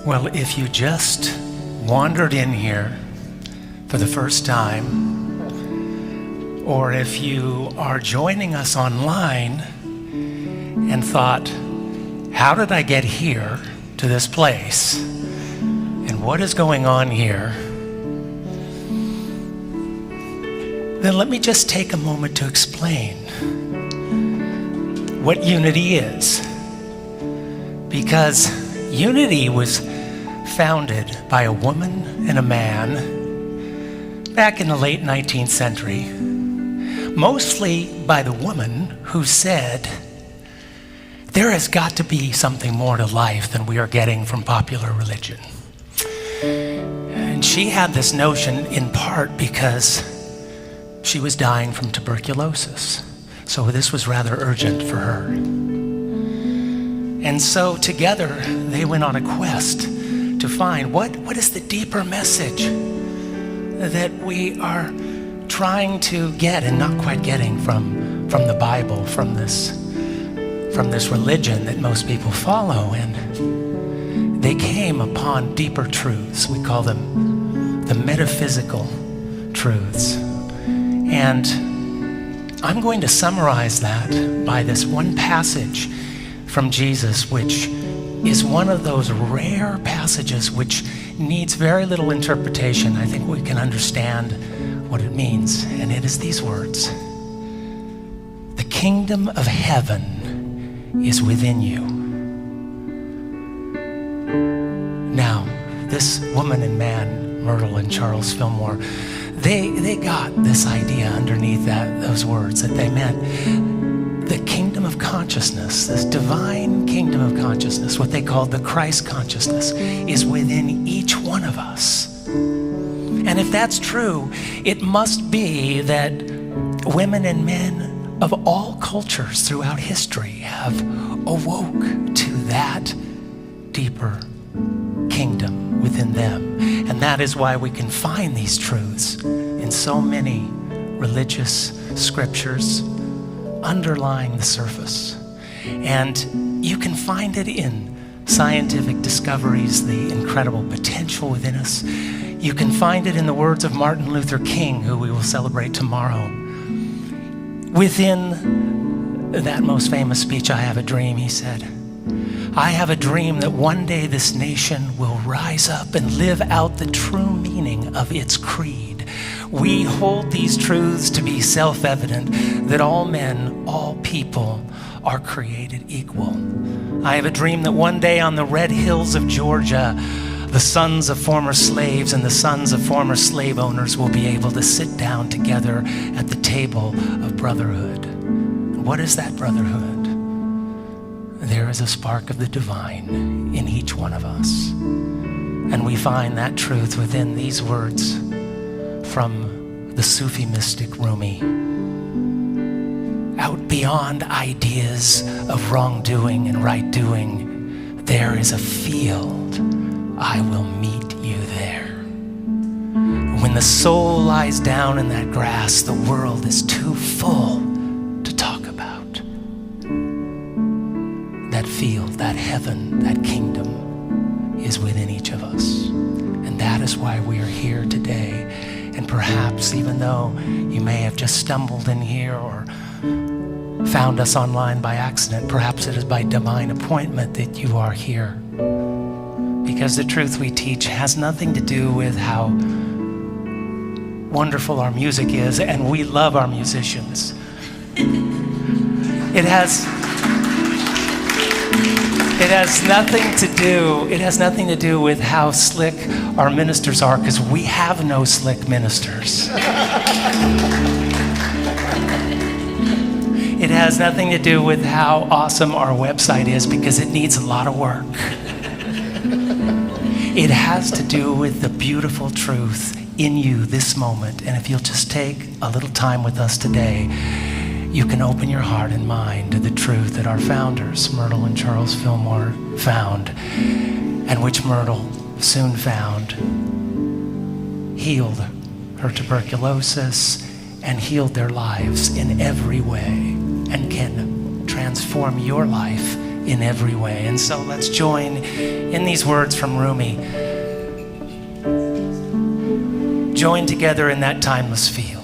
Well, if you just wandered in here for the first time, or if you are joining us online and thought, how did I get here to this place? And what is going on here? Then let me just take a moment to explain what unity is. Because unity was founded by a woman and a man back in the late 19th century, mostly by the woman who said, there has got to be something more to life than we are getting from popular religion. And she had this notion in part because she was dying from tuberculosis. So this was rather urgent for her. And so together they went on a quest to find what is the deeper message that we are trying to get and not quite getting from the Bible, from this religion that most people follow. And they came upon deeper truths. We call them the metaphysical truths. And I'm going to summarize that by this one passage from Jesus, which is one of those rare passages which needs very little interpretation. I think we can understand what it means. And it is these words: the kingdom of heaven is within you. Now, this woman and man, Myrtle and Charles Fillmore, they got this idea underneath those words, that they meant the kingdom of consciousness, this divine kingdom of consciousness, what they called the Christ consciousness, is within each one of us. And if that's true, it must be that women and men of all cultures throughout history have awoke to that deeper kingdom within them. And that is why we can find these truths in so many religious scriptures underlying the surface. And you can find it in scientific discoveries, the incredible potential within us. You can find it in the words of Martin Luther King, who we will celebrate tomorrow. Within that most famous speech, I Have a Dream, he said, I have a dream that one day this nation will rise up and live out the true meaning of its creed. We hold these truths to be self-evident, that all men, all people are created equal. I have a dream that one day on the red hills of Georgia, the sons of former slaves and the sons of former slave owners will be able to sit down together at the table of brotherhood. And what is that brotherhood? There is a spark of the divine in each one of us. And we find that truth within these words from the Sufi mystic Rumi. Out beyond ideas of wrongdoing and right doing, there is a field. I will meet you there. When the soul lies down in that grass, the world is too full to talk about. That field, that heaven, that kingdom is within each of us. And that is why we are here today. And perhaps even though you may have just stumbled in here or found us online by accident, perhaps it is by divine appointment that you are here. Because the truth we teach has nothing to do with how wonderful our music is, and we love our musicians. It has nothing to do with how slick our ministers are, because we have no slick ministers. It has nothing to do with how awesome our website is, because it needs a lot of work. It has to do with the beautiful truth in you this moment. And if you'll just take a little time with us today, you can open your heart and mind to the truth that our founders, Myrtle and Charles Fillmore, found, and which Myrtle soon found, healed her tuberculosis and healed their lives in every way, and can transform your life in every way. And so let's join in these words from Rumi. Join together in that timeless field.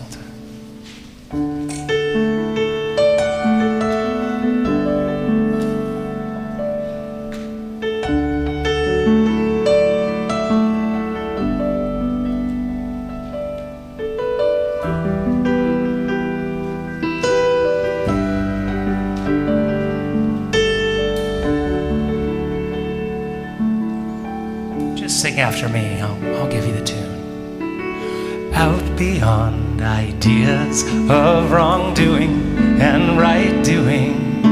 Sing after me, I'll give you the tune. Out beyond ideas of wrongdoing and right doing.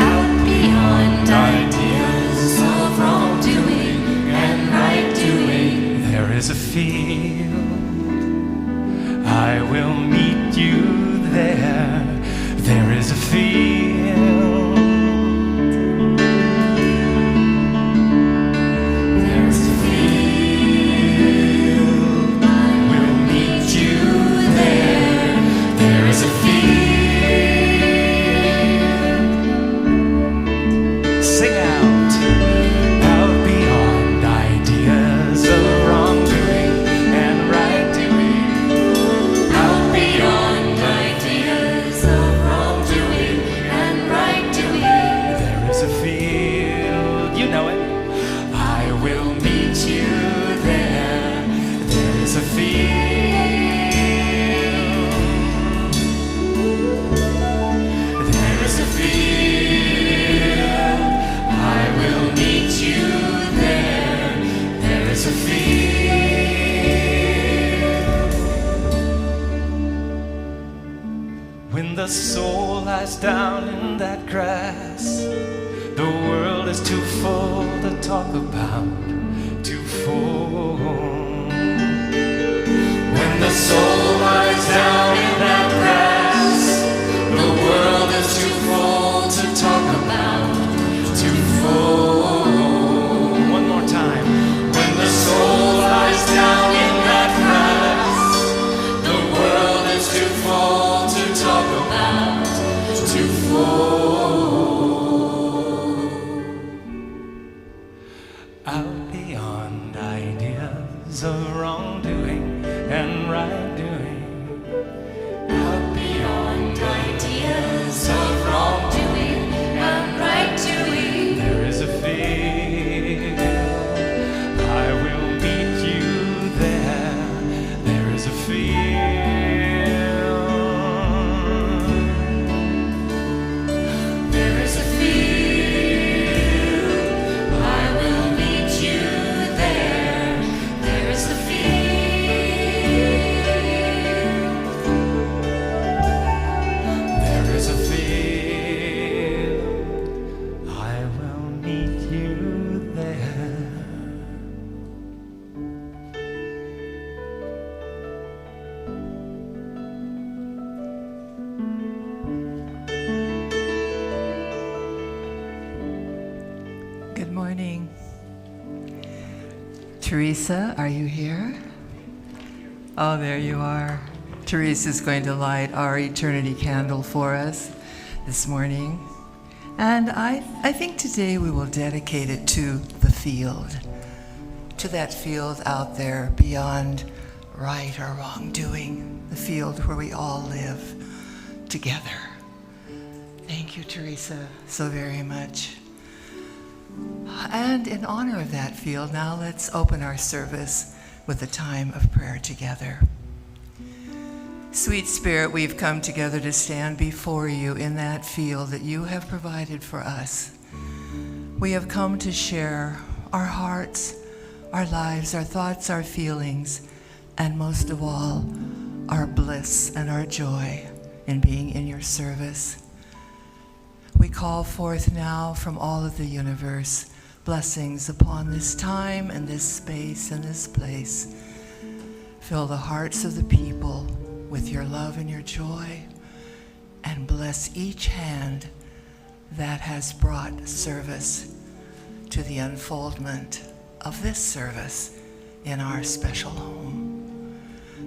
Out beyond ideas of wrongdoing and right doing. There is a field, I will meet you there. There is a field. When the soul lies down in that grass, the world is too full to talk about, too full. When the soul lies down in that grass, the world is too full to talk about, too full. One more time. When the soul lies down in that grass, the world is too full to talk about, too full. Out beyond ideas of wrongdoing and right doing. Out beyond ideas of wrongdoing and right doing. There is a field, I will meet you there. There is a field. There is a field, I will meet you there. There is a field. There is a field, I will meet you there. Good morning. Teresa, are you here? Oh, there you are. Teresa's going to light our eternity candle for us this morning. And I think today we will dedicate it to the field, to that field out there beyond right or wrongdoing, the field where we all live together. Thank you, Teresa, so very much. And in honor of that field, now let's open our service with a time of prayer together. Sweet Spirit, we've come together to stand before you in that field that you have provided for us. We have come to share our hearts, our lives, our thoughts, our feelings, and most of all, our bliss and our joy in being in your service. We call forth now from all of the universe blessings upon this time and this space and this place. Fill the hearts of the people with your love and your joy, and bless each hand that has brought service to the unfoldment of this service in our special home.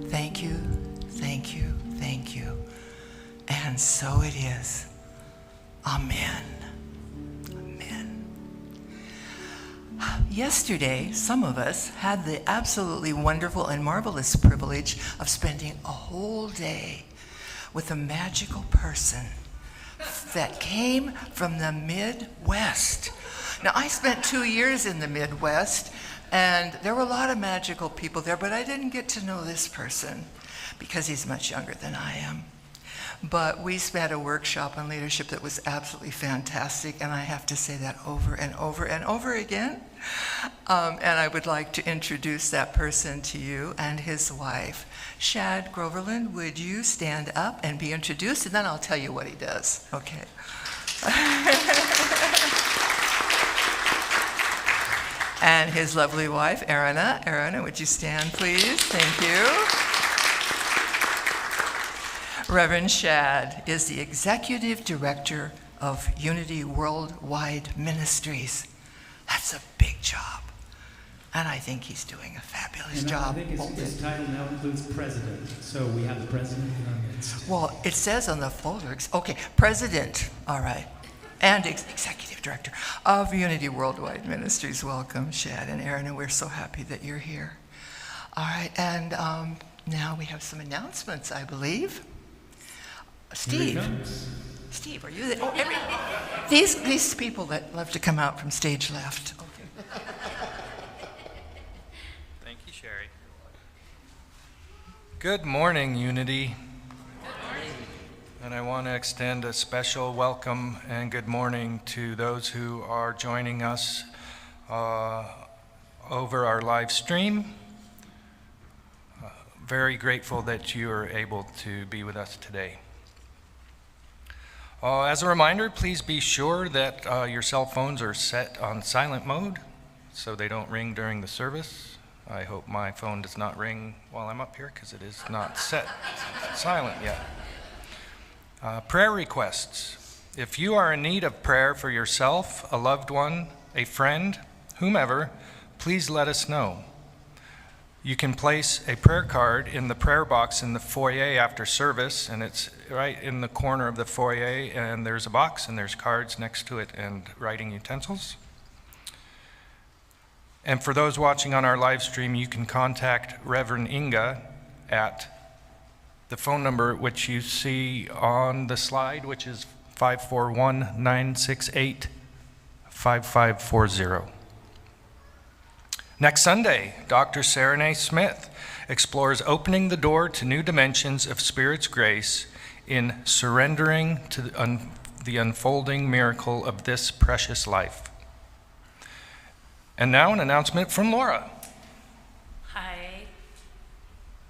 Thank you, thank you, thank you. And so it is. Amen. Amen. Yesterday, some of us had the absolutely wonderful and marvelous privilege of spending a whole day with a magical person that came from the Midwest. Now, I spent 2 years in the Midwest, and there were a lot of magical people there, but I didn't get to know this person because he's much younger than I am. But we had a workshop on leadership that was absolutely fantastic, and I have to say that over and over and over again. And I would like to introduce that person to you and his wife. Shad, Groverland, would you stand up and be introduced, and then I'll tell you what he does. Okay. And his lovely wife, Erina. Erina, would you stand, please? Thank you. Reverend Shad is the Executive Director of Unity Worldwide Ministries. That's a big job. And I think he's doing a fabulous job. I think his title now includes president. So we have the president in our midst. Well, it says on the folder, okay, president, all right, and executive director of Unity Worldwide Ministries. Welcome, Shad and Erina. We're so happy that you're here. All right, and now we have some announcements, I believe. Steve, are you there? Oh, these people that love to come out from stage left. Okay. Thank you, Sherry. Good morning, Unity. Good morning. And I want to extend a special welcome and good morning to those who are joining us over our live stream. Very grateful that you are able to be with us today. As a reminder, please be sure that your cell phones are set on silent mode so they don't ring during the service. I hope my phone does not ring while I'm up here because it is not set silent yet. Prayer requests. If you are in need of prayer for yourself, a loved one, a friend, whomever, please let us know. You can place a prayer card in the prayer box in the foyer after service, and it's right in the corner of the foyer, and there's a box, and there's cards next to it and writing utensils. And for those watching on our live stream, you can contact Reverend Inga at the phone number which you see on the slide, which is 541-968-5540. Next Sunday, Dr. Serenay Smith explores opening the door to new dimensions of Spirit's grace in surrendering to the unfolding miracle of this precious life. And now an announcement from Laura. Hi.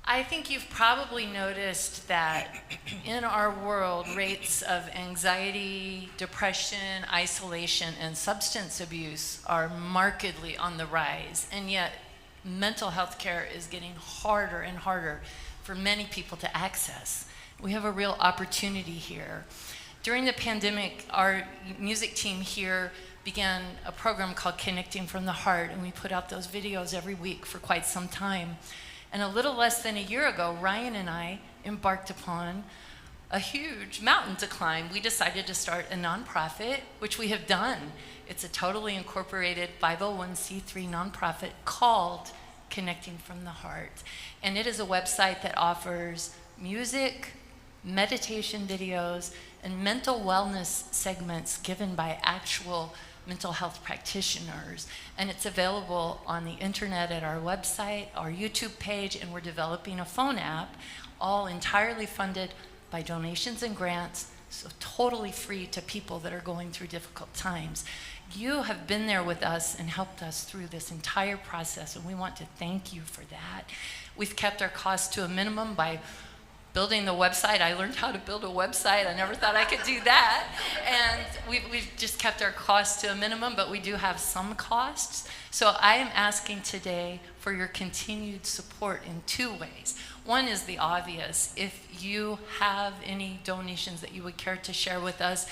I think you've probably noticed that in our world, rates of anxiety, depression, isolation, and substance abuse are markedly on the rise. And yet, mental health care is getting harder and harder for many people to access. We have a real opportunity here. During the pandemic, our music team here began a program called Connecting from the Heart, and we put out those videos every week for quite some time. And a little less than a year ago, Ryan and I embarked upon a huge mountain to climb. We decided to start a nonprofit, which we have done. It's a totally incorporated 501c3 nonprofit called Connecting from the Heart. And it is a website that offers music, meditation videos, and mental wellness segments given by actual mental health practitioners. And it's available on the internet at our website, our YouTube page, and we're developing a phone app, all entirely funded by donations and grants, so totally free to people that are going through difficult times. You have been there with us and helped us through this entire process, and we want to thank you for that. We've kept our costs to a minimum by building the website. I learned how to build a website. I never thought I could do that. And we've just kept our costs to a minimum, but we do have some costs. So I am asking today for your continued support in two ways. One is the obvious. If you have any donations that you would care to share with us,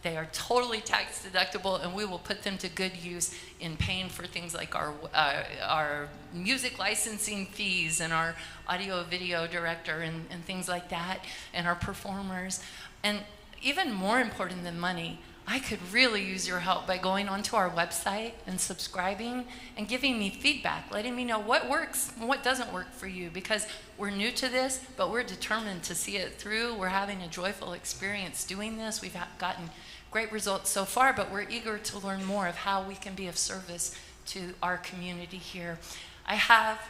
they are totally tax deductible, and we will put them to good use in paying for things like our music licensing fees and our audio video director and things like that, and our performers. And even more important than money, I could really use your help by going onto our website and subscribing and giving me feedback, letting me know what works and what doesn't work for you, because we're new to this, but we're determined to see it through. We're having a joyful experience doing this. We've gotten great results so far, but we're eager to learn more of how we can be of service to our community here. I have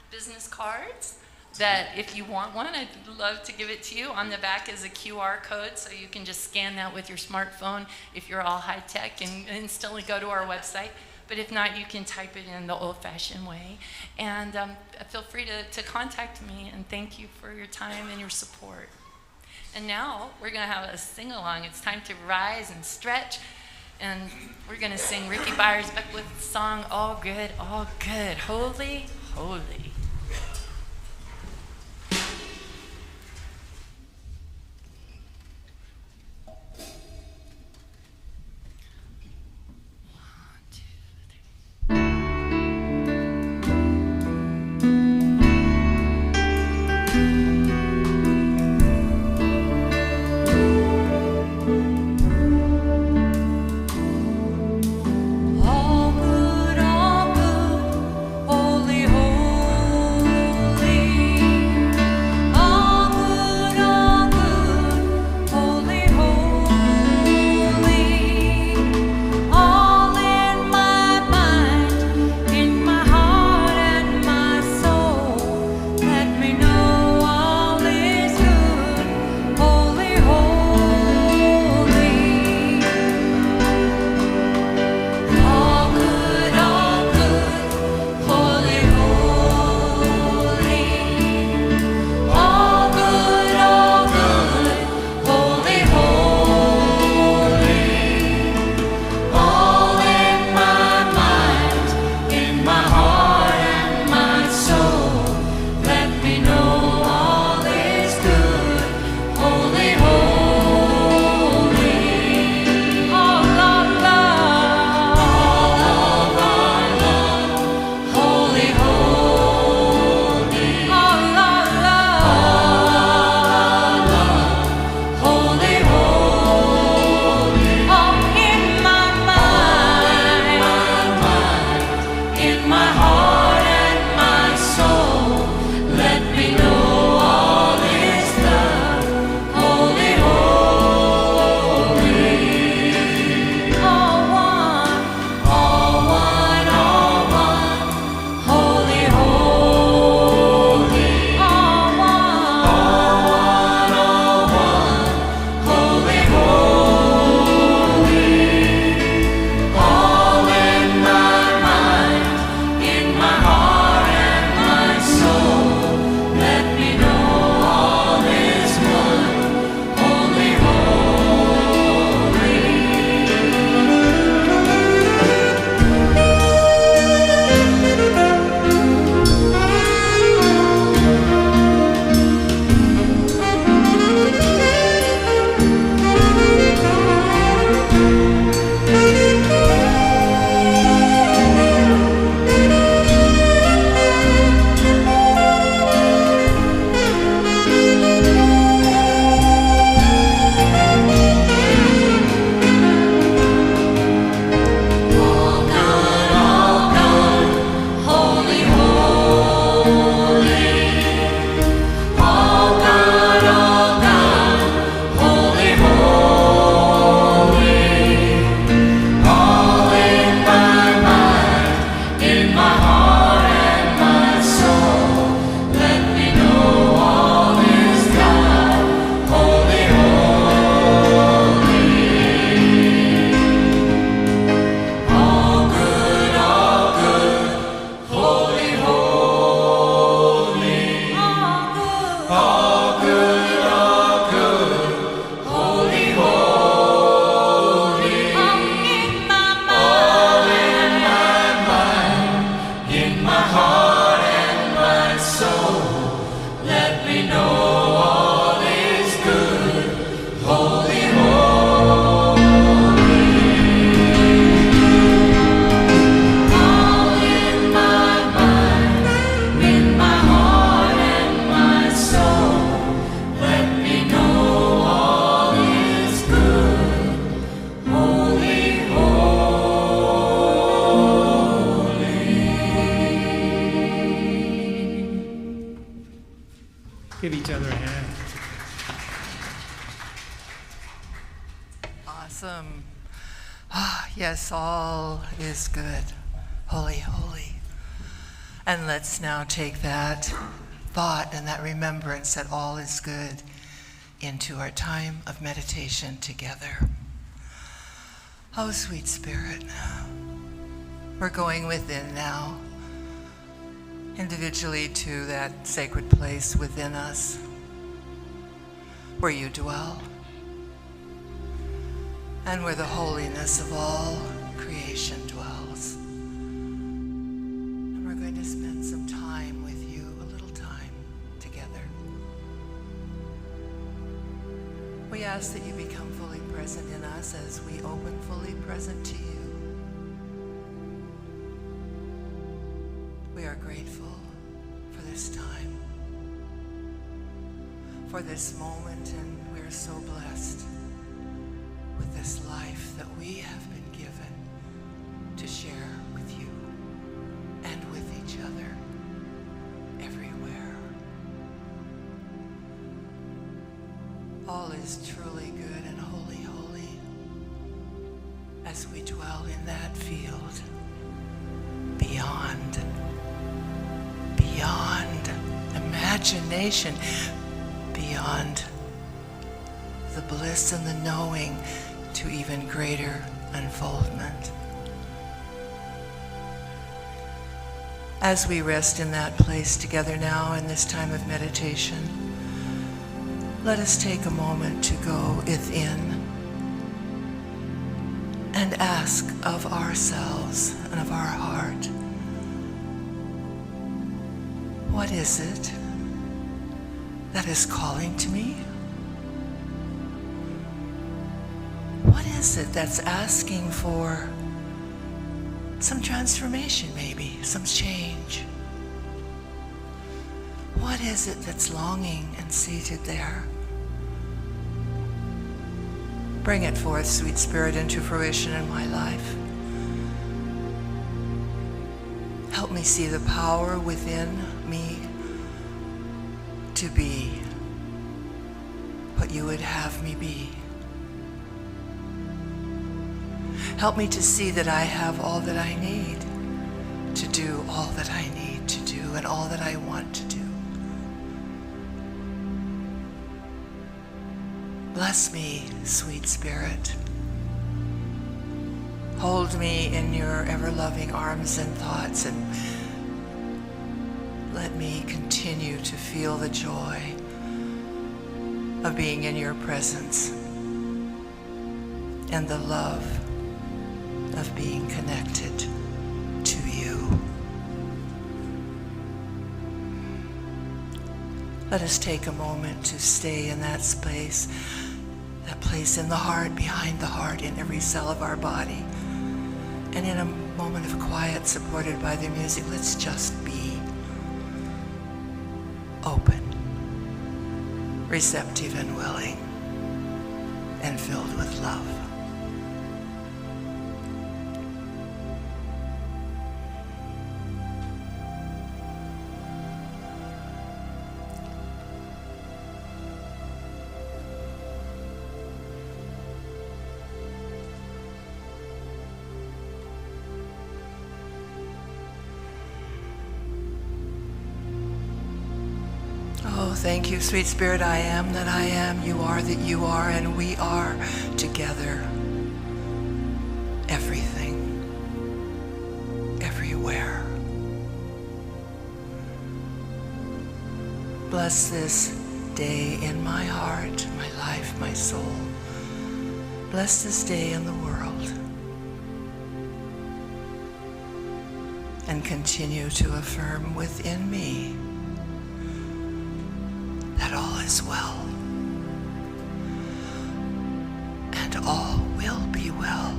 business cards that if you want one, I'd love to give it to you. On the back is a QR code, so you can just scan that with your smartphone if you're all high tech and instantly go to our website. But if not, you can type it in the old-fashioned way. And feel free to contact me, and thank you for your time and your support. And now we're going to have a sing-along. It's time to rise and stretch, and we're going to sing Ricky Byers' Beckwith's song, All Good, Holy, Holy. All good, holy, holy. Awesome. Ah, yes, all is good. Holy, holy. And let's now take that thought and that remembrance that all is good into our time of meditation together. Oh, sweet Spirit, we're going within now, individually to that sacred place within us where you dwell and where the holiness of all creation dwells. And we're going to spend some time with you, a little time together. We ask that you become fully present in us as we open fully present to you. We are grateful for this time, for this moment, and we're so blessed with this life that we have been given to share with you and with each other everywhere. All is truly good and holy, holy as we dwell in that field beyond imagination, beyond the bliss and the knowing to even greater unfoldment. As we rest in that place together now in this time of meditation, let us take a moment to go within and ask of ourselves and of our heart, what is it that is calling to me? What is it that's asking for some transformation, maybe, some change? What is it that's longing and seated there? Bring it forth, sweet Spirit, into fruition in my life. Help me see the power within me to be what you would have me be. Help me to see that I have all that I need to do all that I need to do and all that I want to do. Bless me, sweet Spirit. Hold me in your ever-loving arms and thoughts, and let me continue to feel the joy of being in your presence and the love of being connected to you. Let us take a moment to stay in that space, that place in the heart, behind the heart, in every cell of our body. And in a moment of quiet supported by the music, let's just be open, receptive and willing, and filled with love. Oh, thank you, sweet Spirit. I am that I am. You are that you are, and we are together. Everything, everywhere. Bless this day in my heart, my life, my soul. Bless this day in the world. And continue to affirm within me that all is well, and all will be well,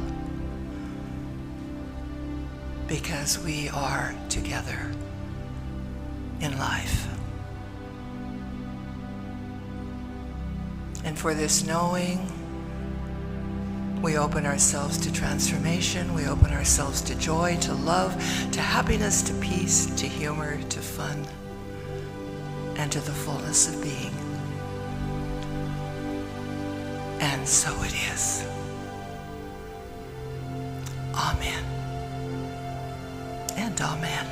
because we are together in life. And for this knowing, we open ourselves to transformation, we open ourselves to joy, to love, to happiness, to peace, to humor, to fun, and to the fullness of being. And so it is. amen. And amen.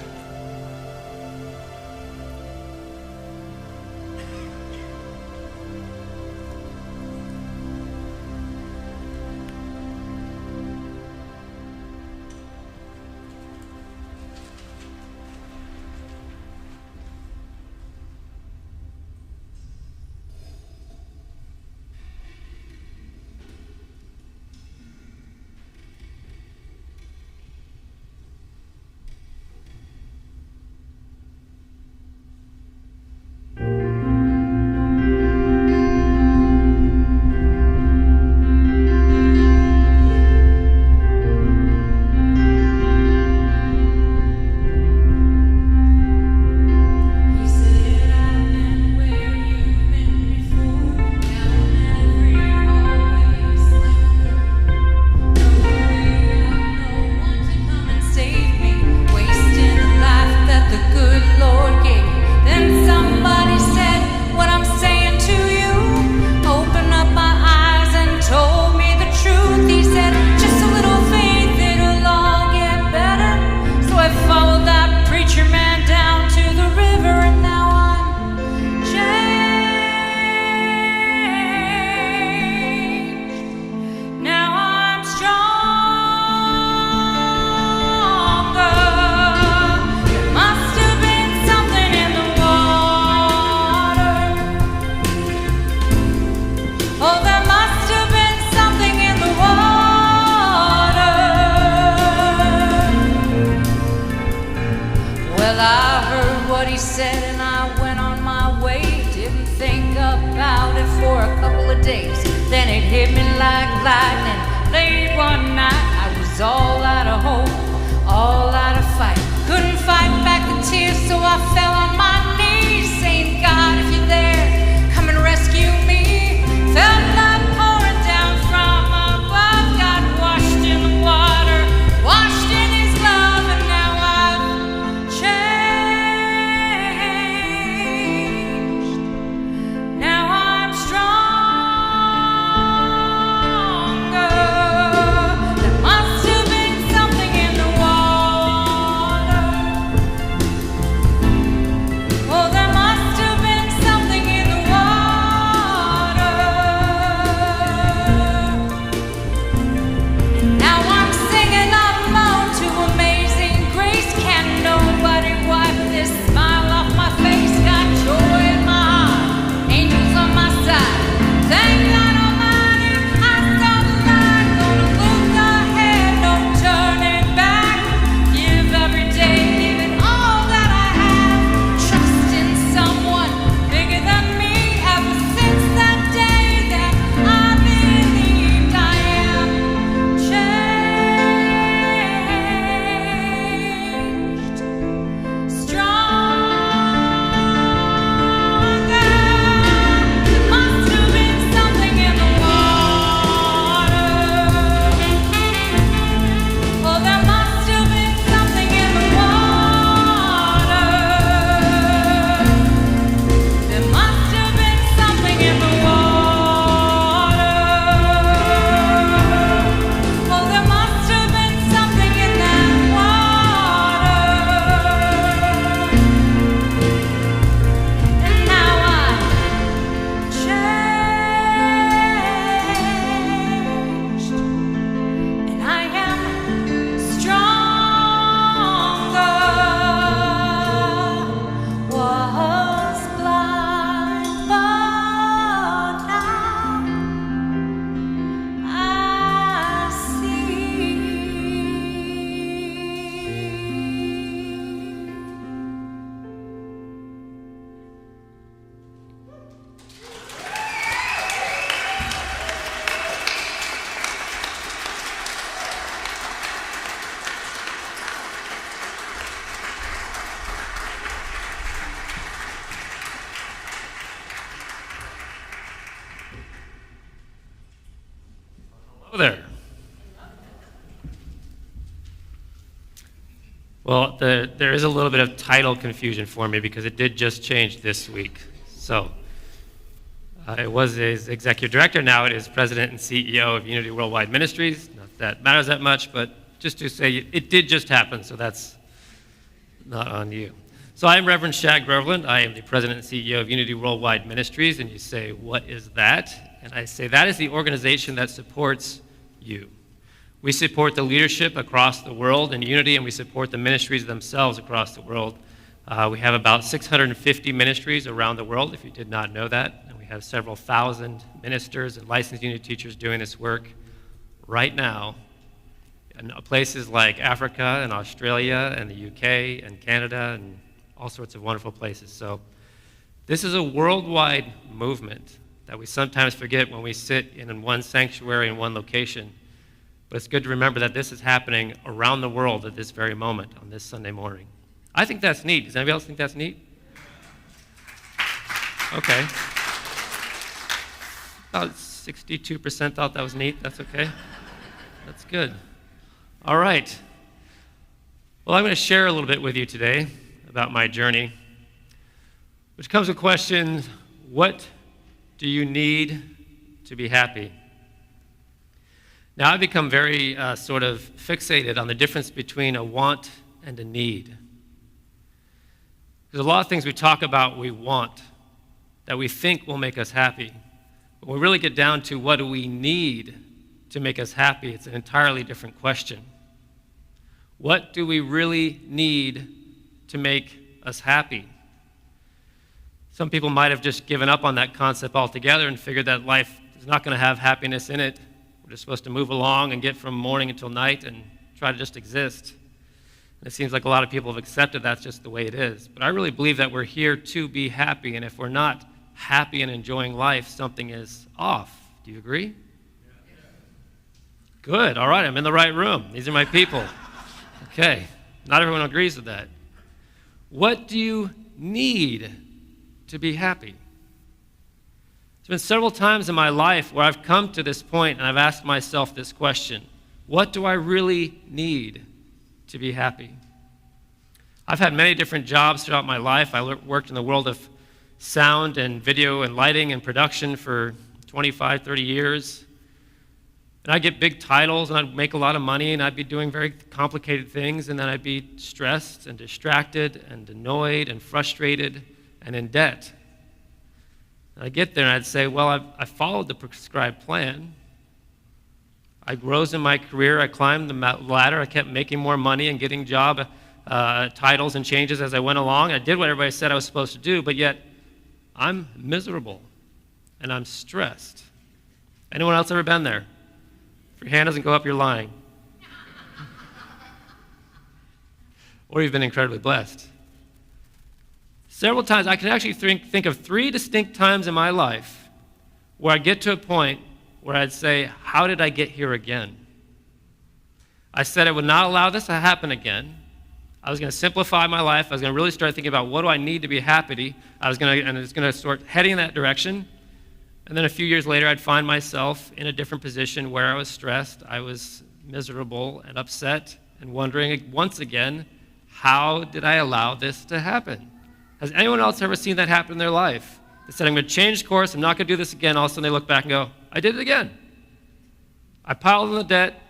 There. Well, there is a little bit of title confusion for me because it did just change this week. So it was as executive director, now it is president and CEO of Unity Worldwide Ministries. Not that matters that much, but just to say it did just happen, so that's not on you. So I am Reverend Shad Groverland. I am the president and CEO of Unity Worldwide Ministries, and you say, what is that? And I say, that is the organization that supports you. We support the leadership across the world in Unity, and we support the ministries themselves across the world. We have about 650 ministries around the world, if you did not know that, and we have several thousand ministers and licensed Unity teachers doing this work right now in places like Africa and Australia and the UK and Canada and all sorts of wonderful places. So this is a worldwide movement that we sometimes forget when we sit in one sanctuary in one location. But it's good to remember that this is happening around the world at this very moment on this Sunday morning. I think that's neat. Does anybody else think that's neat? Okay. About 62% thought that was neat. That's okay. That's good. All right. Well, I'm going to share a little bit with you today about my journey, which comes with question, what do you need to be happy? Now, I've become very sort of fixated on the difference between a want and a need. There's a lot of things we talk about we want that we think will make us happy. But when we really get down to what do we need to make us happy, it's an entirely different question. What do we really need to make us happy? Some people might have just given up on that concept altogether and figured that life is not going to have happiness in it. We're just supposed to move along and get from morning until night and try to just exist. And it seems like a lot of people have accepted that's just the way it is. But I really believe that we're here to be happy, and if we're not happy and enjoying life, something is off. Do you agree? Good. All right, I'm in the right room. These are my people. Okay. Not everyone agrees with that. What do you need to be happy? There's been several times in my life where I've come to this point and I've asked myself this question: what do I really need to be happy? I've had many different jobs throughout my life. I worked in the world of sound and video and lighting and production for 25, 30 years. And I'd get big titles, and I'd make a lot of money, and I'd be doing very complicated things, and then I'd be stressed and distracted and annoyed and frustrated and in debt. And I'd get there, and I'd say, well, I followed the prescribed plan. I rose in my career. I climbed the ladder. I kept making more money and getting job titles and changes as I went along. I did what everybody said I was supposed to do, but yet I'm miserable, and I'm stressed. Anyone else ever been there? If your hand doesn't go up, you're lying. Or you've been incredibly blessed. Several times, I can actually think of 3 distinct times in my life where I get to a point where I'd say, how did I get here again? I said I would not allow this to happen again. I was going to simplify my life. I was going to really start thinking about what do I need to be happy. I was going to start heading in that direction. And then a few years later, I'd find myself in a different position where I was stressed, I was miserable and upset, and wondering once again, how did I allow this to happen? Has anyone else ever seen that happen in their life? They said, I'm going to change course, I'm not going to do this again. All of a sudden they look back and go, I did it again. I piled on the debt,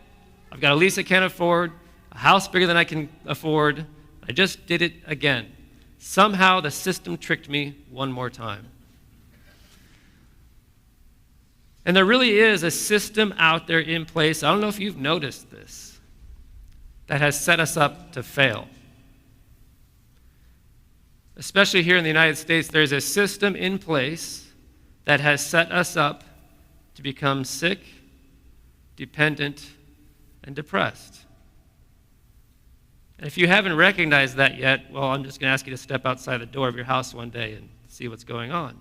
I've got a lease I can't afford, a house bigger than I can afford, I just did it again. Somehow the system tricked me one more time. And there really is a system out there in place, I don't know if you've noticed this, that has set us up to fail. Especially here in the United States, there's a system in place that has set us up to become sick, dependent, and depressed. And if you haven't recognized that yet, well, I'm just going to ask you to step outside the door of your house one day and see what's going on.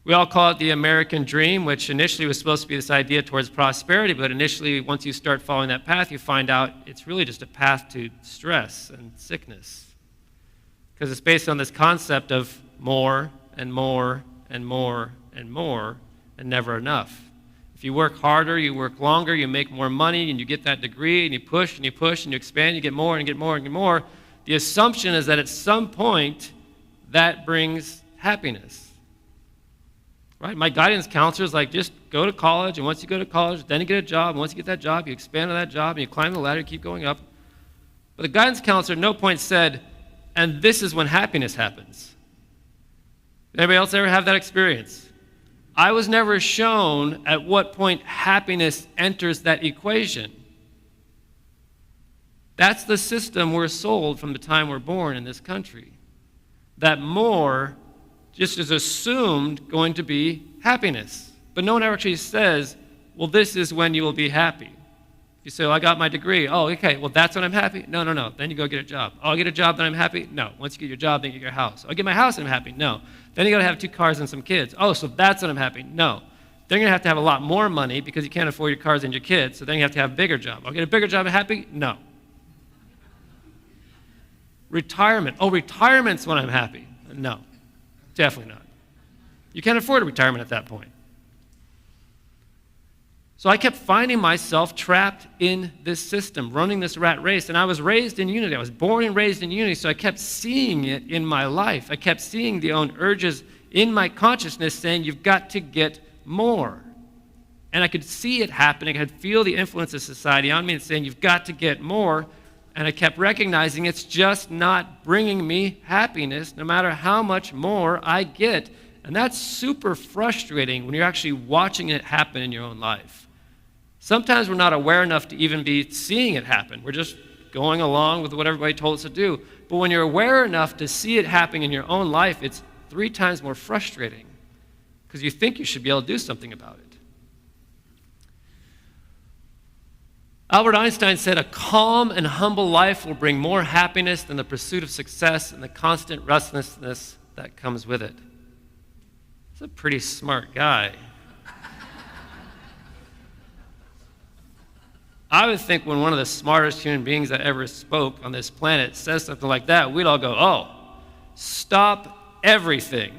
We all call it the American dream, which initially was supposed to be this idea towards prosperity, but initially, once you start following that path, you find out it's really just a path to stress and sickness. Because it's based on this concept of more and more and more and more and never enough. If you work harder, you work longer, you make more money, and you get that degree, and you push and you push and you expand, you get more and get more and get more, the assumption is that at some point, that brings happiness. right? My guidance counselor is like, just go to college, and once you go to college, then you get a job, and once you get that job, you expand on that job, and you climb the ladder, you keep going up. But the guidance counselor at no point said, and this is when happiness happens. Anybody else ever have that experience? I was never shown at what point happiness enters that equation. That's the system we're sold from the time we're born in this country. That more just is assumed going to be happiness. But no one ever actually says, well, this is when you will be happy. You say, well, I got my degree. Oh, okay, well, that's when I'm happy? No. Then you go get a job. Oh, I'll get a job, then I'm happy? No. Once you get your job, then you get your house. I'll get my house and I'm happy? No. Then you got to have 2 cars and some kids. Oh, so that's when I'm happy? No. Then you're going to have a lot more money because you can't afford your cars and your kids, so then you have to have a bigger job. I'll get a bigger job and happy? No. Retirement. Oh, retirement's when I'm happy. No, definitely not. You can't afford a retirement at that point. So I kept finding myself trapped in this system, running this rat race. And I was raised in unity. I was born and raised in unity, so I kept seeing it in my life. I kept seeing the own urges in my consciousness saying, you've got to get more. And I could see it happening. I could feel the influence of society on me and saying, you've got to get more. And I kept recognizing it's just not bringing me happiness no matter how much more I get. And that's super frustrating when you're actually watching it happen in your own life. Sometimes we're not aware enough to even be seeing it happen. We're just going along with what everybody told us to do. But when you're aware enough to see it happening in your own life, it's 3 times more frustrating because you think you should be able to do something about it. Albert Einstein said, a calm and humble life will bring more happiness than the pursuit of success and the constant restlessness that comes with it. He's a pretty smart guy. I would think when one of the smartest human beings that ever spoke on this planet says something like that, we'd all go, oh, stop everything.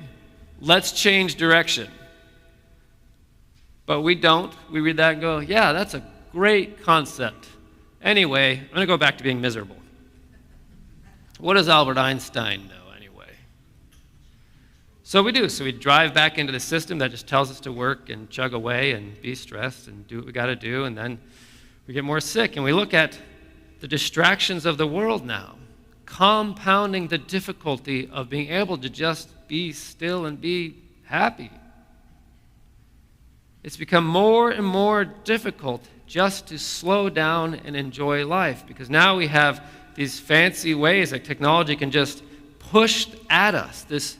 Let's change direction. But we don't. We read that and go, yeah, that's a great concept. Anyway, I'm going to go back to being miserable. What does Albert Einstein know anyway? So we do. So we drive back into the system that just tells us to work and chug away and be stressed and do what we got to do, and then we get more sick. And we look at the distractions of the world now, compounding the difficulty of being able to just be still and be happy. It's become more and more difficult just to slow down and enjoy life, because now we have these fancy ways that technology can just push at us, this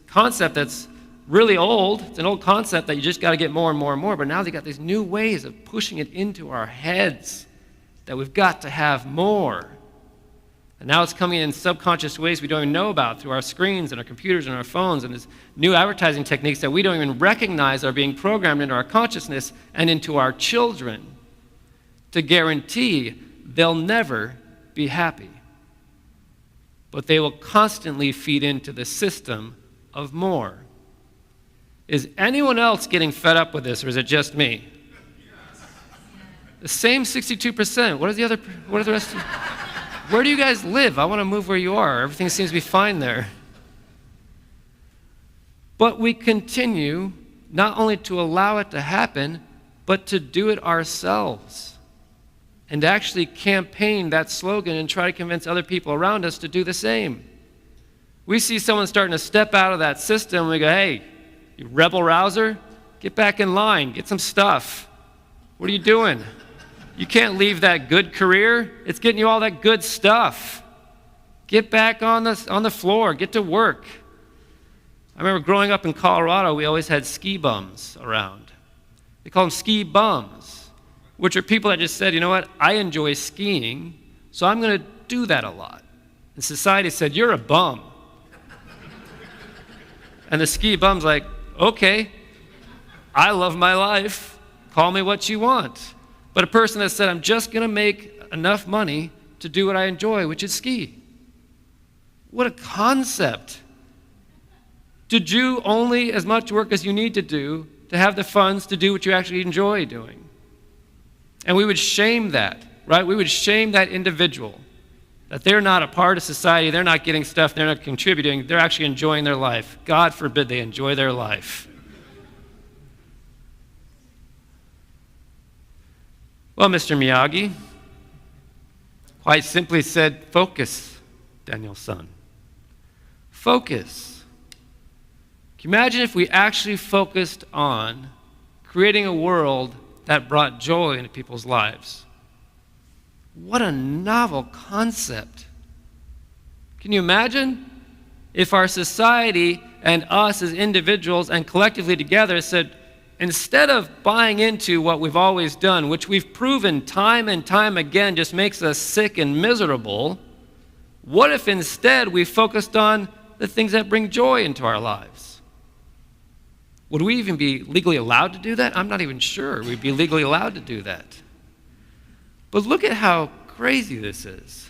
concept that's really old. It's an old concept that you just got to get more and more and more, but now they got these new ways of pushing it into our heads that we've got to have more. And now it's coming in subconscious ways we don't even know about through our screens and our computers and our phones, and these new advertising techniques that we don't even recognize are being programmed into our consciousness and into our children to guarantee they'll never be happy. But they will constantly feed into the system of more. Is anyone else getting fed up with this, or is it just me? The same 62%. What are the rest of you? Where do you guys live? I want to move where you are. Everything seems to be fine there. But we continue not only to allow it to happen, but to do it ourselves. And to actually campaign that slogan and try to convince other people around us to do the same. We see someone starting to step out of that system, and we go, hey, you rebel rouser, get back in line, get some stuff. What are you doing? You can't leave that good career. It's getting you all that good stuff. Get back on the floor, get to work. I remember growing up in Colorado, we always had ski bums around. They call them ski bums, which are people that just said, you know what, I enjoy skiing, so I'm going to do that a lot. And society said, you're a bum. And the ski bum's like, okay, I love my life. Call me what you want. But a person that said, I'm just going to make enough money to do what I enjoy, which is ski. What a concept. To do only as much work as you need to do to have the funds to do what you actually enjoy doing. And we would shame that, right? We would shame that individual, that they're not a part of society, they're not getting stuff, they're not contributing, they're actually enjoying their life. God forbid they enjoy their life. Well, Mr. Miyagi quite simply said, focus, Daniel's son. Focus. Can you imagine if we actually focused on creating a world that brought joy into people's lives? What a novel concept. Can you imagine if our society and us as individuals and collectively together said, instead of buying into what we've always done, which we've proven time and time again just makes us sick and miserable, what if instead we focused on the things that bring joy into our lives? Would we even be legally allowed to do that? I'm not even sure we'd be legally allowed to do that. But look at how crazy this is.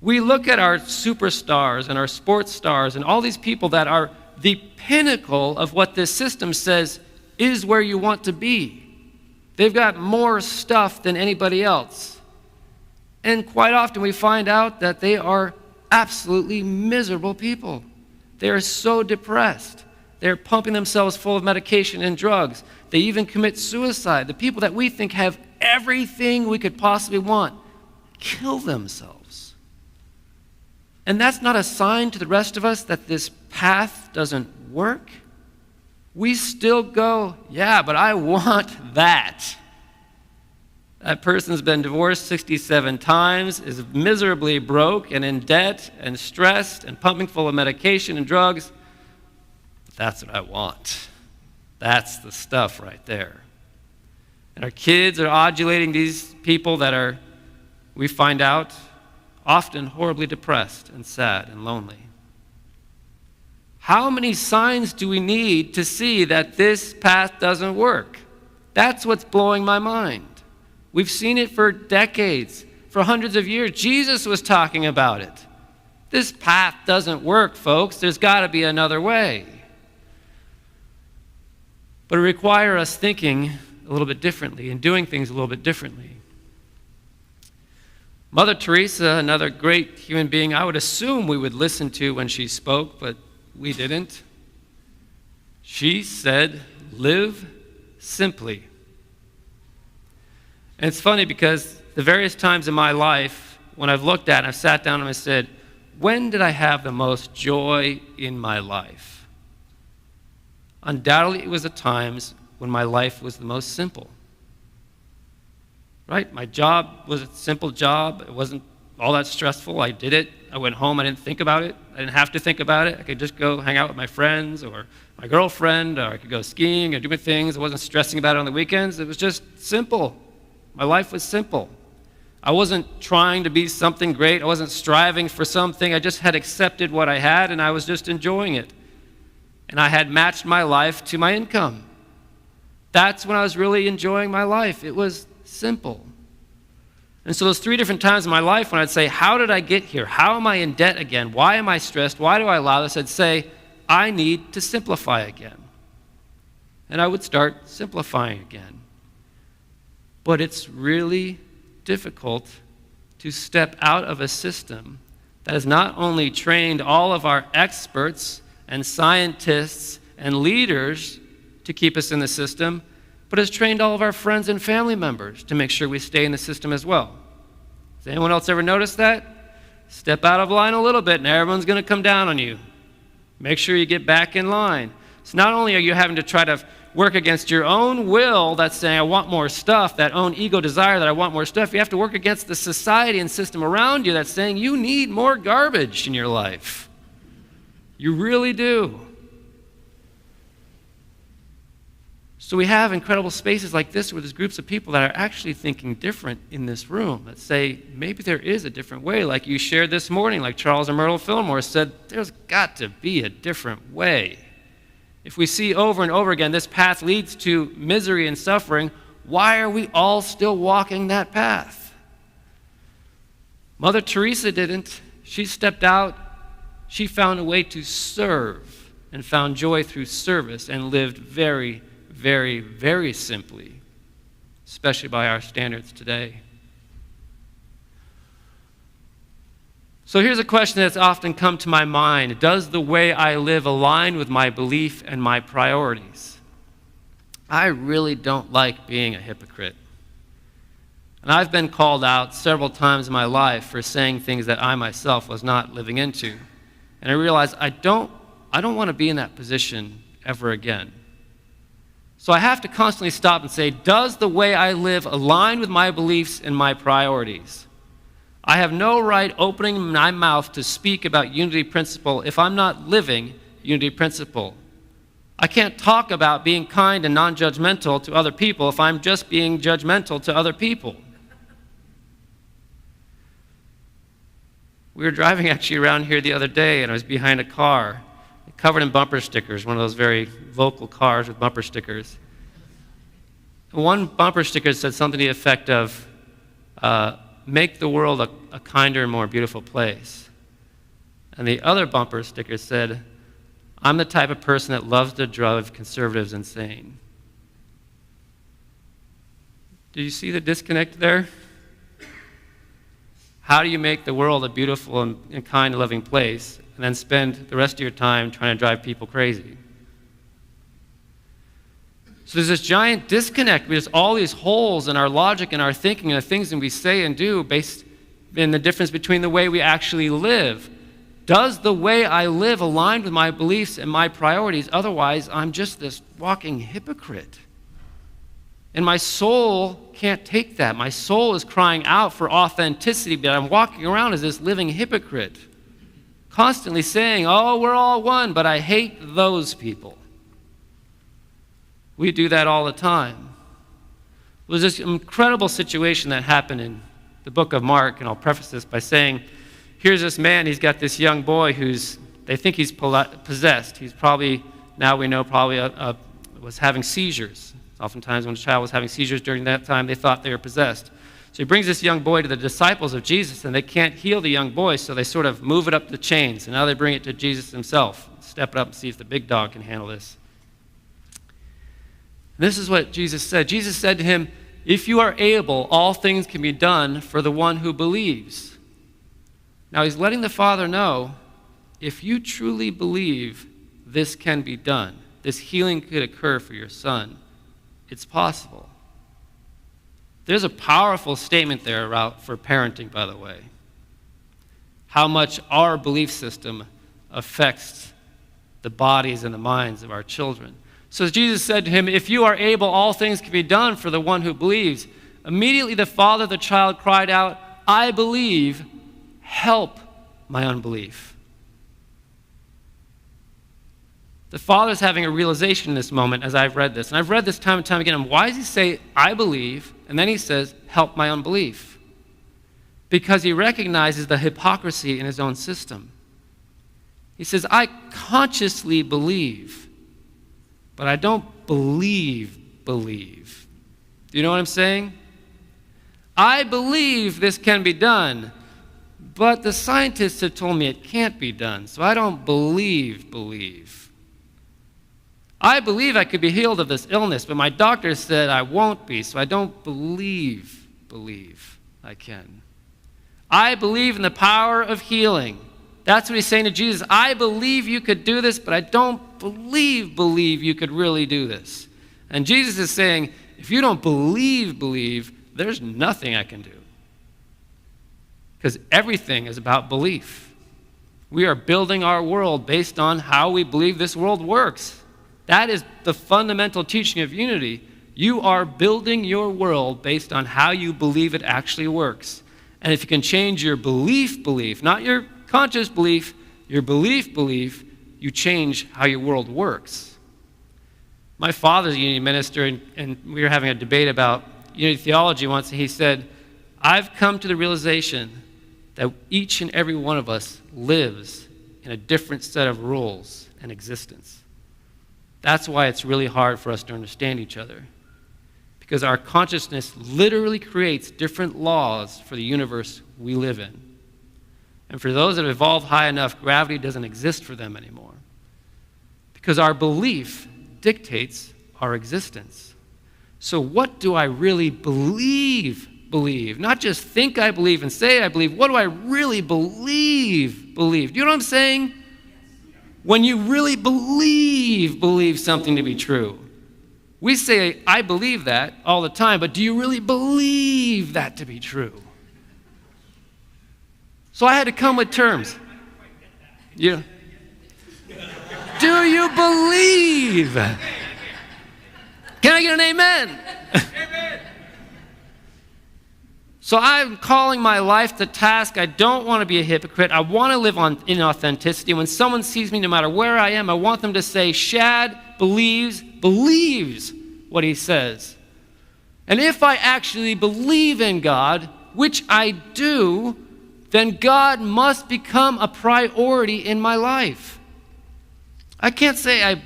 We look at our superstars and our sports stars and all these people that are the pinnacle of what this system says is where you want to be. They've got more stuff than anybody else. And quite often we find out that they are absolutely miserable people. They are so depressed. They're pumping themselves full of medication and drugs. They even commit suicide. The people that we think have everything we could possibly want kill themselves. And that's not a sign to the rest of us that this path doesn't work. We still go, yeah, but I want that. That person's been divorced 67 times, is miserably broke and in debt and stressed and pumping full of medication and drugs. But that's what I want. That's the stuff right there. And our kids are adulating these people that are, we find out, often horribly depressed and sad and lonely. How many signs do we need to see that this path doesn't work? That's what's blowing my mind. We've seen it for decades, for hundreds of years. Jesus was talking about it. This path doesn't work, folks. There's got to be another way. But it requires us thinking a little bit differently and doing things a little bit differently. Mother Teresa, another great human being, I would assume we would listen to when she spoke, but we didn't. She said, live simply. And it's funny because the various times in my life when I've looked at it, I've sat down and I said, when did I have the most joy in my life? Undoubtedly, it was the times when my life was the most simple. Right? My job was a simple job. It wasn't all that stressful. I did it. I went home. I didn't think about it. I didn't have to think about it. I could just go hang out with my friends or my girlfriend, or I could go skiing or do my things. I wasn't stressing about it on the weekends. It was just simple. My life was simple. I wasn't trying to be something great. I wasn't striving for something. I just had accepted what I had, and I was just enjoying it. And I had matched my life to my income. That's when I was really enjoying my life. It was simple. And so those 3 different times in my life when I'd say, how did I get here? How am I in debt again? Why am I stressed? Why do I allow this? I'd say, I need to simplify again. And I would start simplifying again. But it's really difficult to step out of a system that has not only trained all of our experts and scientists and leaders to keep us in the system, but has trained all of our friends and family members to make sure we stay in the system as well. Has anyone else ever noticed that? Step out of line a little bit and everyone's going to come down on you. Make sure you get back in line. So not only are you having to try to work against your own will that's saying, I want more stuff, that own ego desire that I want more stuff, you have to work against the society and system around you that's saying you need more garbage in your life. You really do. So we have incredible spaces like this where there's groups of people that are actually thinking different in this room, that say maybe there is a different way, like you shared this morning, like Charles and Myrtle Fillmore said, there's got to be a different way. If we see over and over again this path leads to misery and suffering, why are we all still walking that path? Mother Teresa didn't. She stepped out. She found a way to serve and found joy through service and lived very, very, very simply, especially by our standards today. So here's a question that's often come to my mind. Does the way I live align with my belief and my priorities? I really don't like being a hypocrite. And I've been called out several times in my life for saying things that I myself was not living into. And I realized I don't want to be in that position ever again. So I have to constantly stop and say, does the way I live align with my beliefs and my priorities? I have no right opening my mouth to speak about unity principle if I'm not living unity principle. I can't talk about being kind and non-judgmental to other people if I'm just being judgmental to other people. We were driving actually around here the other day, and I was behind a car covered in bumper stickers, one of those very vocal cars with bumper stickers. And one bumper sticker said something to the effect of, make the world a kinder and more beautiful place. And the other bumper sticker said, I'm the type of person that loves to drive conservatives insane. Do you see the disconnect there? How do you make the world a beautiful and kind and loving place and then spend the rest of your time trying to drive people crazy? So there's this giant disconnect. There's all these holes in our logic and our thinking and the things that we say and do based in the difference between the way we actually live. Does the way I live align with my beliefs and my priorities? Otherwise, I'm just this walking hypocrite. And my soul can't take that. My soul is crying out for authenticity, but I'm walking around as this living hypocrite, constantly saying, oh, we're all one, but I hate those people. We do that all the time. There's this incredible situation that happened in the book of Mark, and I'll preface this by saying, here's this man, he's got this young boy they think he's possessed. He's probably, now we know, was having seizures. Oftentimes when a child was having seizures during that time, they thought they were possessed. So he brings this young boy to the disciples of Jesus, and they can't heal the young boy, so they sort of move it up the chains, and now they bring it to Jesus himself. Step it up and see if the big dog can handle this. This is what Jesus said. Jesus said to him, if you are able, all things can be done for the one who believes. Now he's letting the Father know, if you truly believe this can be done, this healing could occur for your son, it's possible. There's a powerful statement there for parenting, by the way. How much our belief system affects the bodies and the minds of our children. So as Jesus said to him, if you are able, all things can be done for the one who believes. Immediately the father of the child cried out, I believe, help my unbelief. The father's having a realization in this moment as I've read this. And I've read this time and time again. And why does he say, I believe, and then he says, help my unbelief? Because he recognizes the hypocrisy in his own system. He says, I consciously believe, but I don't believe. Do you know what I'm saying? I believe this can be done, but the scientists have told me it can't be done, so I don't believe. I believe I could be healed of this illness, but my doctor said I won't be, so I don't believe I can. I believe in the power of healing. That's what he's saying to Jesus. I believe you could do this, but I don't believe you could really do this. And Jesus is saying, if you don't believe, there's nothing I can do. Because everything is about belief. We are building our world based on how we believe this world works. That is the fundamental teaching of unity. You are building your world based on how you believe it actually works. And if you can change your belief, not your conscious belief, your belief, you change how your world works. My father's a unity minister, and we were having a debate about unity theology once, and he said, I've come to the realization that each and every one of us lives in a different set of rules and existence. That's why it's really hard for us to understand each other, because our consciousness literally creates different laws for the universe we live in. And for those that have evolved high enough, gravity doesn't exist for them anymore, because our belief dictates our existence. So what do I really believe? Not just think I believe and say I believe. What do I really believe? Do you know what I'm saying? When you really believe something to be true, We say, I believe that all the time, but do you really believe that to be true? So I had to come with terms. Yeah. Do you believe? Can I get an amen? Amen. So I'm calling my life to task. I don't want to be a hypocrite. I want to live in authenticity. When someone sees me, no matter where I am, I want them to say, Shad believes what he says. And if I actually believe in God, which I do, then God must become a priority in my life. I can't say I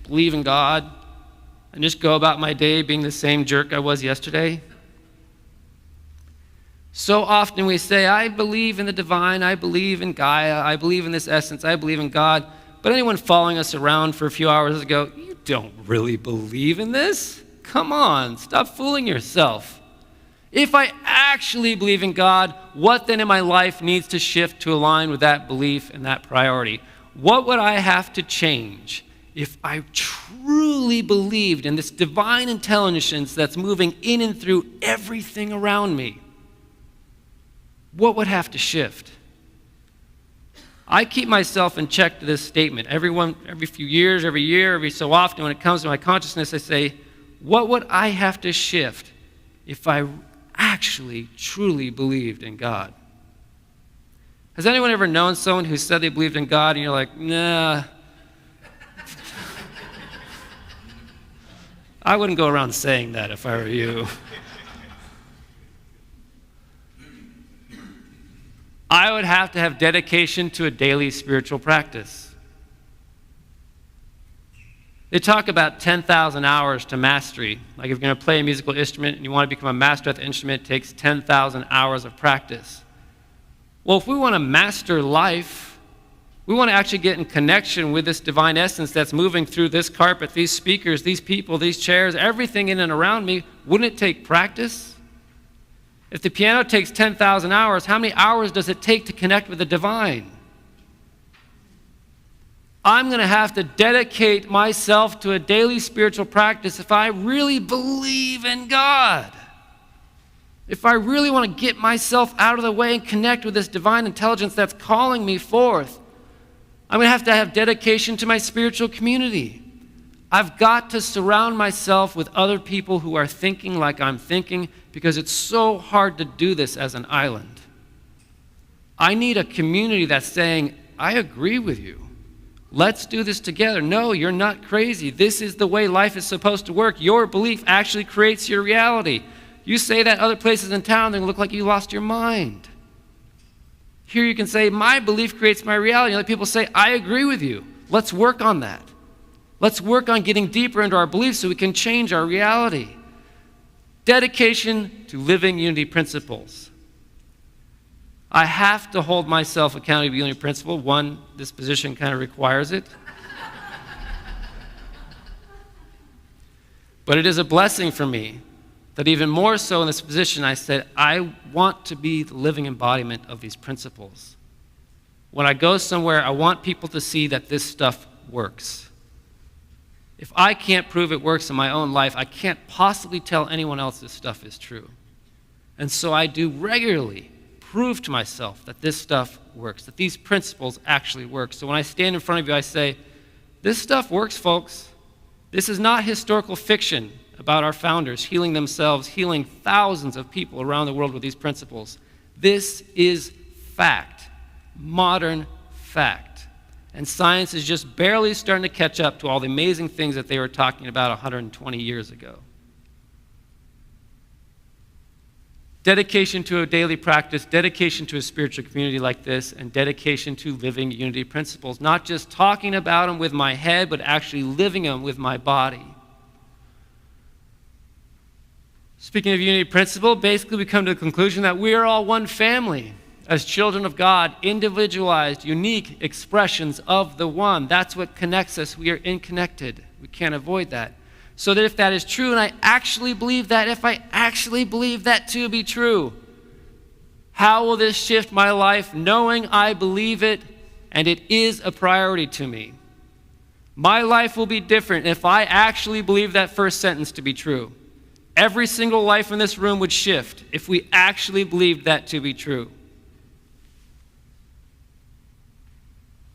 believe in God and just go about my day being the same jerk I was yesterday. So often we say, I believe in the divine, I believe in Gaia, I believe in this essence, I believe in God. But anyone following us around for a few hours ago, you don't really believe in this? Come on, stop fooling yourself. If I actually believe in God, what then in my life needs to shift to align with that belief and that priority? What would I have to change if I truly believed in this divine intelligence that's moving in and through everything around me? What would have to shift? I keep myself in check to this statement. Every few years, every year, every so often, when it comes to my consciousness, I say, what would I have to shift if I actually, truly believed in God? Has anyone ever known someone who said they believed in God and you're like, nah. I wouldn't go around saying that if I were you. I would have to have dedication to a daily spiritual practice. They talk about 10,000 hours to mastery. Like if you're going to play a musical instrument and you want to become a master at the instrument, it takes 10,000 hours of practice. Well, if we want to master life, we want to actually get in connection with this divine essence that's moving through this carpet, these speakers, these people, these chairs, everything in and around me. Wouldn't it take practice? If the piano takes 10,000 hours, how many hours does it take to connect with the divine? I'm going to have to dedicate myself to a daily spiritual practice if I really believe in God. If I really want to get myself out of the way and connect with this divine intelligence that's calling me forth, I'm going to have dedication to my spiritual community. I've got to surround myself with other people who are thinking like I'm thinking, because it's so hard to do this as an island. I need a community that's saying, I agree with you. Let's do this together. No, you're not crazy. This is the way life is supposed to work. Your belief actually creates your reality. You say that other places in town, they look like you lost your mind. Here you can say, my belief creates my reality. And other people say, I agree with you. Let's work on that. Let's work on getting deeper into our beliefs so we can change our reality. Dedication to living unity principles. I have to hold myself accountable to unity principle. One, this position kind of requires it. But it is a blessing for me that even more so in this position, I said, I want to be the living embodiment of these principles. When I go somewhere, I want people to see that this stuff works. If I can't prove it works in my own life, I can't possibly tell anyone else this stuff is true. And so I do regularly prove to myself that this stuff works, that these principles actually work. So when I stand in front of you, I say, this stuff works, folks. This is not historical fiction about our founders healing themselves, healing thousands of people around the world with these principles. This is fact, modern fact. And science is just barely starting to catch up to all the amazing things that they were talking about 120 years ago. Dedication to a daily practice, dedication to a spiritual community like this, and dedication to living unity principles. Not just talking about them with my head, but actually living them with my body. Speaking of unity principle, basically we come to the conclusion that we are all one family. As children of God, individualized, unique expressions of the one. That's what connects us. We are interconnected. We can't avoid that. So that if that is true, and I actually believe that, if I actually believe that to be true, how will this shift my life knowing I believe it and it is a priority to me? My life will be different if I actually believe that first sentence to be true. Every single life in this room would shift if we actually believed that to be true.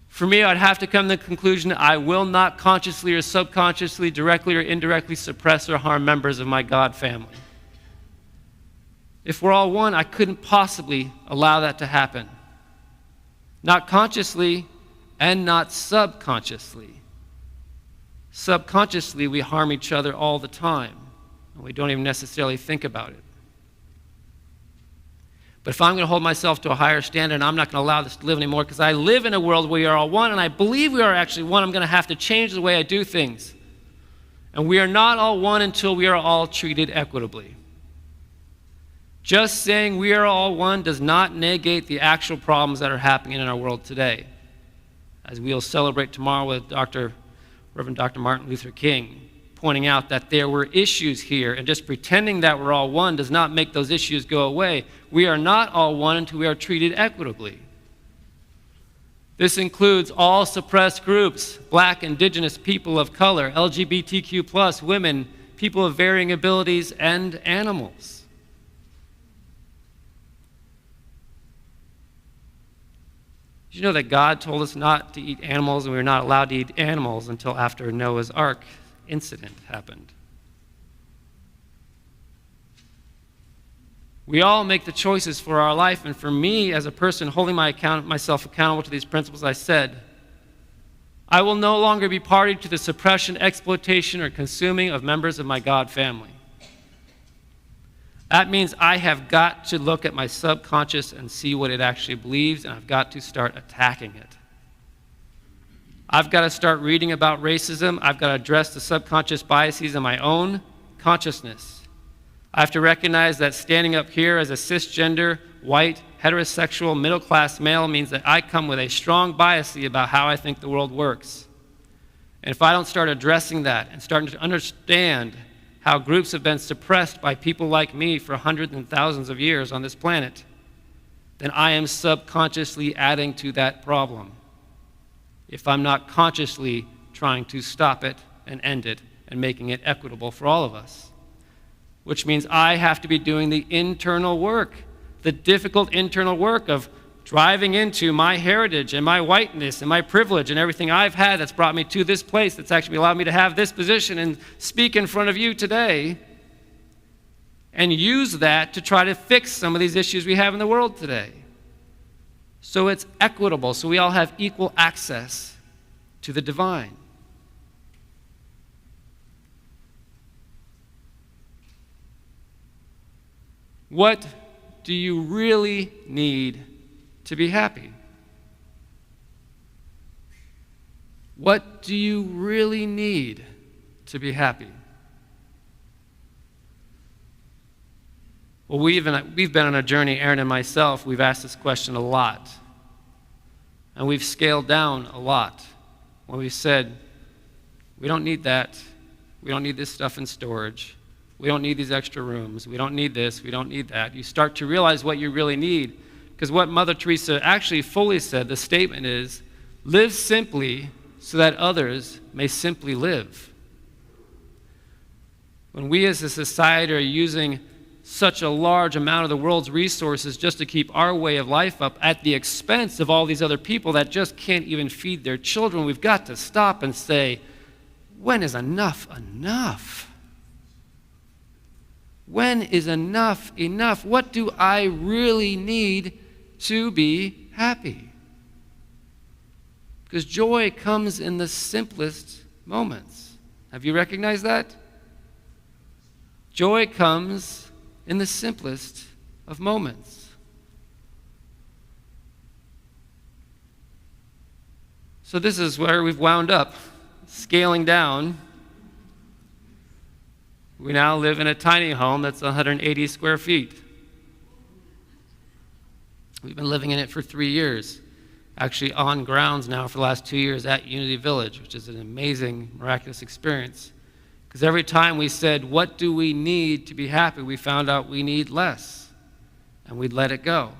For me, I'd have to come to the conclusion that I will not consciously or subconsciously, directly or indirectly suppress or harm members of my God family. If we're all one, I couldn't possibly allow that to happen. Not consciously and not subconsciously. Subconsciously, we harm each other all the time, and we don't even necessarily think about it. But if I'm going to hold myself to a higher standard, and I'm not going to allow this to live anymore, because I live in a world where we are all one, and I believe we are actually one, I'm going to have to change the way I do things. And we are not all one until we are all treated equitably. Just saying we are all one does not negate the actual problems that are happening in our world today. As we'll celebrate tomorrow with Reverend Dr. Martin Luther King, pointing out that there were issues here, and just pretending that we're all one does not make those issues go away. We are not all one until we are treated equitably. This includes all suppressed groups, Black, Indigenous, people of color, LGBTQ+, women, people of varying abilities, and animals. Did you know that God told us not to eat animals, and we were not allowed to eat animals until after Noah's Ark incident happened? We all make the choices for our life, and for me as a person holding myself accountable to these principles, I said, I will no longer be party to the suppression, exploitation, or consuming of members of my God family. That means I have got to look at my subconscious and see what it actually believes, and I've got to start attacking it. I've got to start reading about racism. I've got to address the subconscious biases in my own consciousness. I have to recognize that standing up here as a cisgender, white, heterosexual, middle-class male means that I come with a strong bias about how I think the world works. And if I don't start addressing that and starting to understand how groups have been suppressed by people like me for hundreds and thousands of years on this planet, then I am subconsciously adding to that problem, if I'm not consciously trying to stop it and end it and making it equitable for all of us. Which means I have to be doing the internal work, the difficult internal work of driving into my heritage and my whiteness and my privilege and everything I've had that's brought me to this place, that's actually allowed me to have this position and speak in front of you today, and use that to try to fix some of these issues we have in the world today. So it's equitable, so we all have equal access to the divine. What do you really need to be happy? What do you really need to be happy? Well, we've been on a journey, Aaron and myself. We've asked this question a lot. And we've scaled down a lot. When we said, we don't need that. We don't need this stuff in storage. We don't need these extra rooms. We don't need this. We don't need that. You start to realize what you really need. Because what Mother Teresa actually fully said, the statement is, live simply so that others may simply live. When we as a society are using such a large amount of the world's resources just to keep our way of life up at the expense of all these other people that just can't even feed their children, we've got to stop and say, when is enough enough? When is enough enough? What do I really need to be happy? Because joy comes in the simplest moments. Have you recognized that? Joy comes in the simplest of moments. So this is where we've wound up, scaling down. We now live in a tiny home that's 180 square feet. We've been living in it for 3 years. Actually on grounds now for the last 2 years at Unity Village, which is an amazing, miraculous experience. Because every time we said, what do we need to be happy, we found out we need less, and we'd let it go.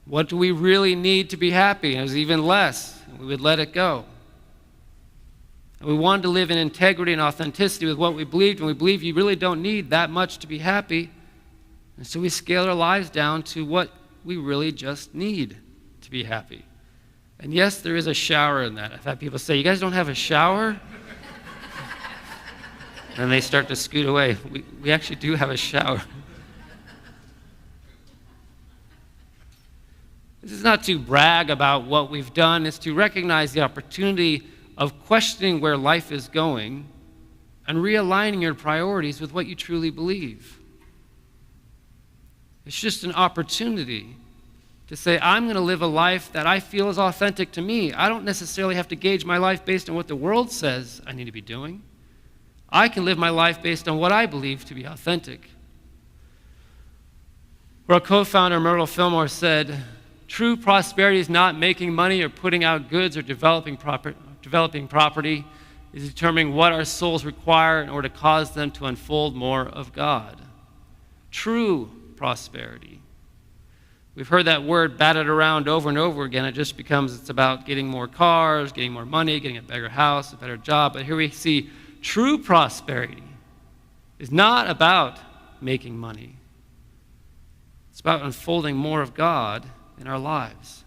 What do we really need to be happy? And it was even less, and we would let it go. And we wanted to live in integrity and authenticity with what we believed, and we believe you really don't need that much to be happy. And so we scaled our lives down to what we really just need to be happy. And yes, there is a shower in that. I've had people say, you guys don't have a shower? And they start to scoot away. We actually do have a shower. This is not to brag about what we've done. It's to recognize the opportunity of questioning where life is going and realigning your priorities with what you truly believe. It's just an opportunity to say, I'm going to live a life that I feel is authentic to me. I don't necessarily have to gauge my life based on what the world says I need to be doing. I can live my life based on what I believe to be authentic. Our co-founder, Myrtle Fillmore, said, true prosperity is not making money or putting out goods or developing property. Is determining what our souls require in order to cause them to unfold more of God. True prosperity. We've heard that word batted around over and over again. It just becomes, it's about getting more cars, getting more money, getting a bigger house, a better job. But here we see true prosperity is not about making money. It's about unfolding more of God in our lives.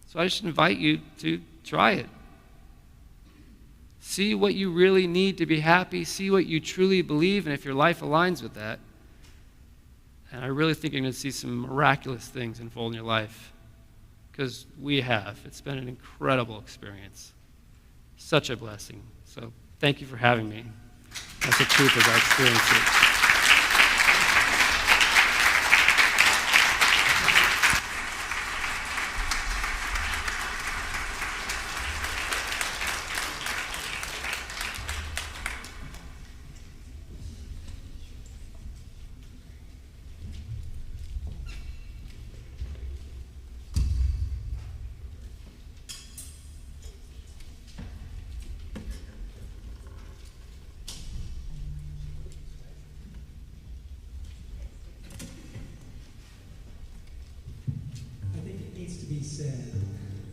So I just invite you to try it. See what you really need to be happy. See what you truly believe, and if your life aligns with that. And I really think you're going to see some miraculous things unfold in your life. Because we have. It's been an incredible experience. Such a blessing. So thank you for having me. That's the truth of our experiences.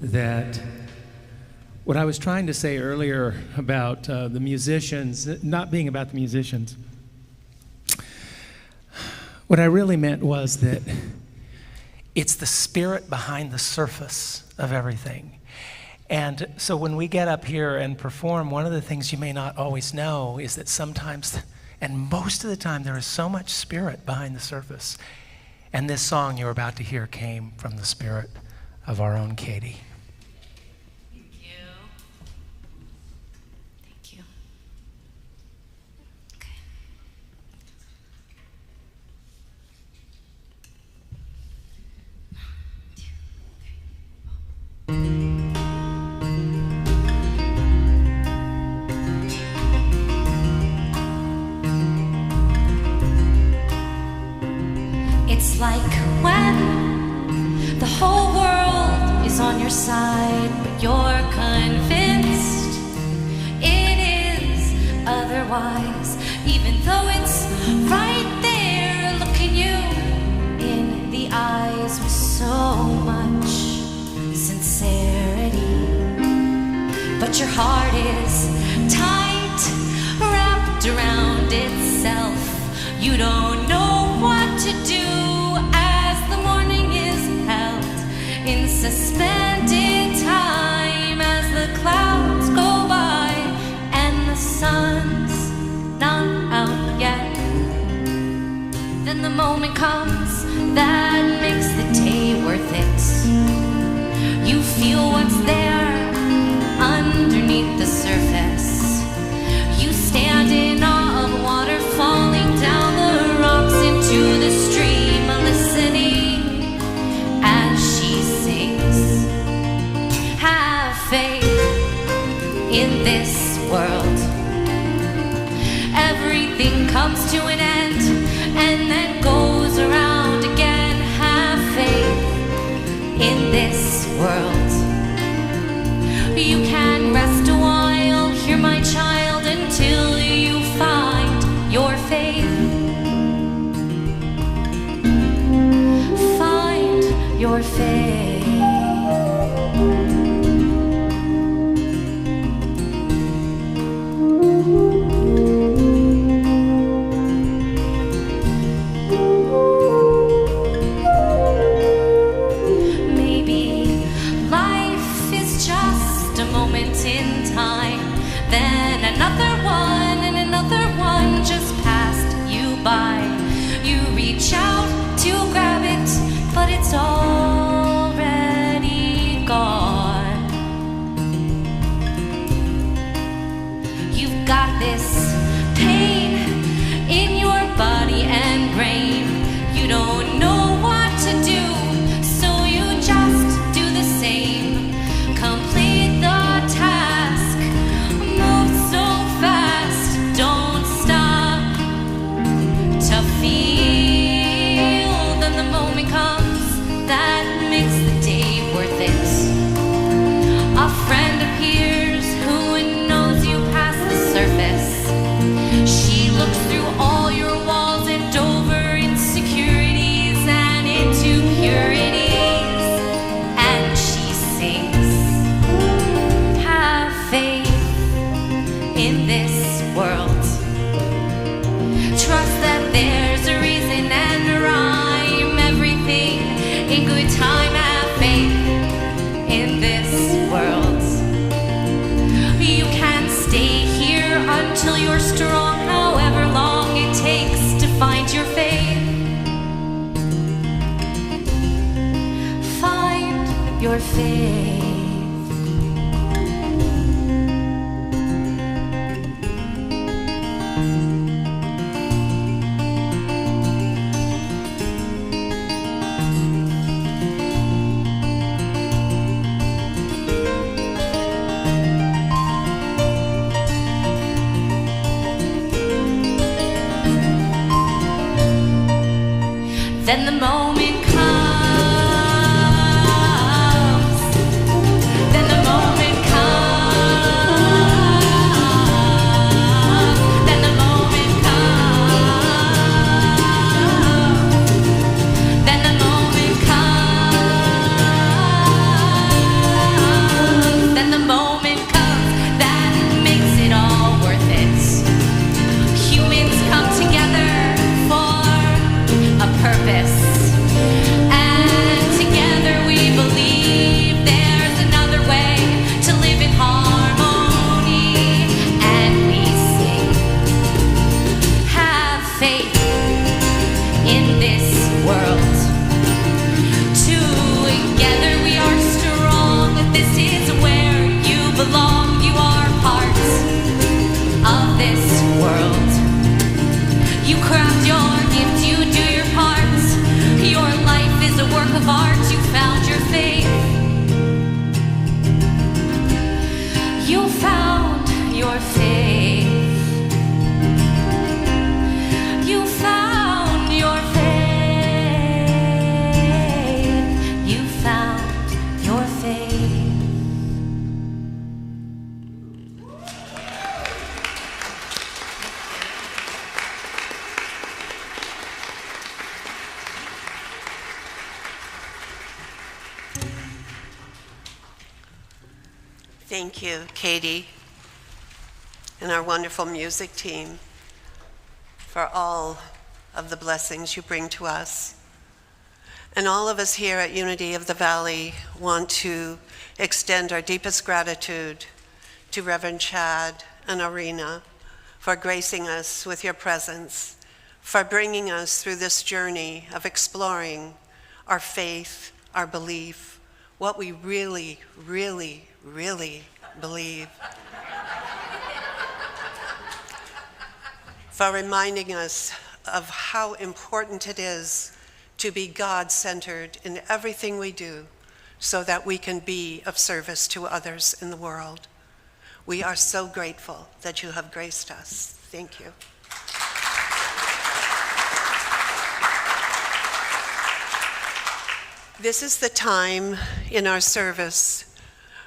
That what I was trying to say earlier about the musicians, not being about the musicians, what I really meant was that It's the spirit behind the surface of everything. And so when we get up here and perform, one of the things you may not always know is that sometimes, and most of the time, there is so much spirit behind the surface. And this song you're about to hear came from the spirit of our own Katie. Thank you. Thank you. Okay. It's like when the whole world is on your side, but you're convinced it is otherwise, even though it's right there looking you in the eyes with so much sincerity. But your heart is tight, wrapped around itself. You don't know what to do as the morning is held in suspended time, as the clouds go by and the sun's not out yet. Then the moment comes that makes the day worth it. You feel what's there underneath the surface. You stand in awe of water falling down the rocks into the stream, listening as she sings. Have faith in this world. Everything comes to an end and then goes around again. Have faith in this world. You can rest a while, hear my child, until you find your faith. Find your faith. your faith. Then the moment comes. Then the moment comes. Then the moment comes. Then the moment comes. Then the moment comes that makes it all worth it. Humans come together for a purpose. And together we believe there's another way to live in harmony. And we sing, have faith in this world. Together we are strong. This is where you belong. You are part of this world. You craft your gift, you do your part. Your life is a work of art. You found your faith. You found your faith. You found your faith. You found your faith. Thank you, Katie, and our wonderful music team for all of the blessings you bring to us. And all of us here at Unity of the Valley want to extend our deepest gratitude to Reverend Shad and Arena for gracing us with your presence, for bringing us through this journey of exploring our faith, our belief, what we really, really, really believe. For reminding us of how important it is to be God-centered in everything we do so that we can be of service to others in the world. We are so grateful that you have graced us. Thank you. This is the time in our service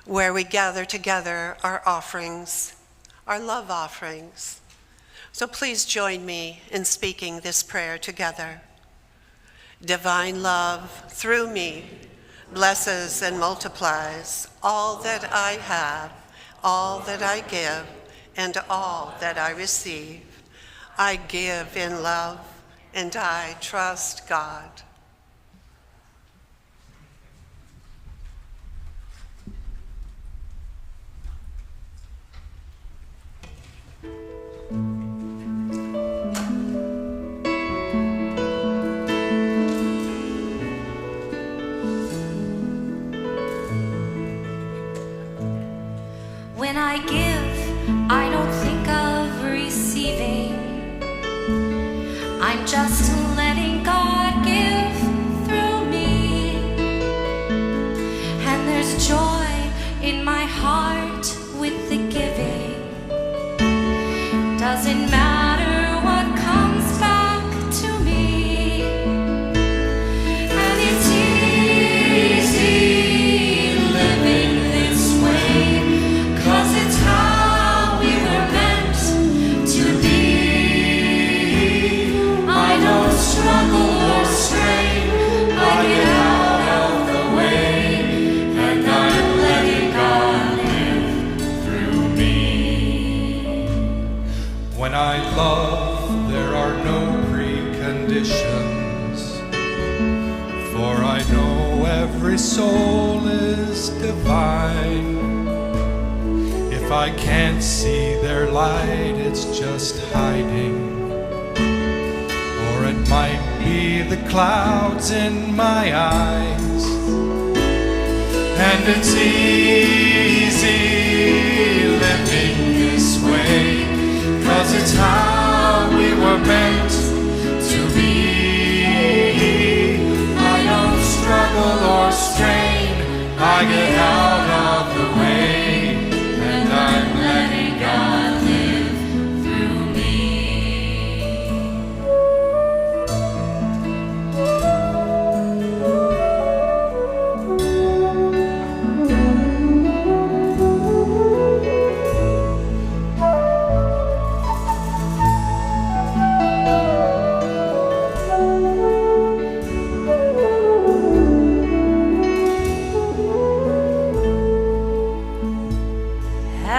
where we gather together our offerings, our love offerings. So please join me in speaking this prayer together. Divine love, through me, blesses and multiplies all that I have, all that I give, and all that I receive. I give in love, and I trust God. When I give, I don't think of receiving. I'm just letting God give through me. And there's joy in my heart with the giving. Doesn't matter what comes back to me. And it's easy living this way, 'cause it's how we were meant to be. I don't struggle or strain. I get out of the way, and I'm letting God live through me. When I love, there are no preconditions, for I know every soul is divine. If I can't see their light, it's just hiding, or it might be the clouds in my eyes. And it's easy living this way, 'cause it's how we were meant to be. I don't struggle or strain, I get out of the way, and I'm letting God live through me.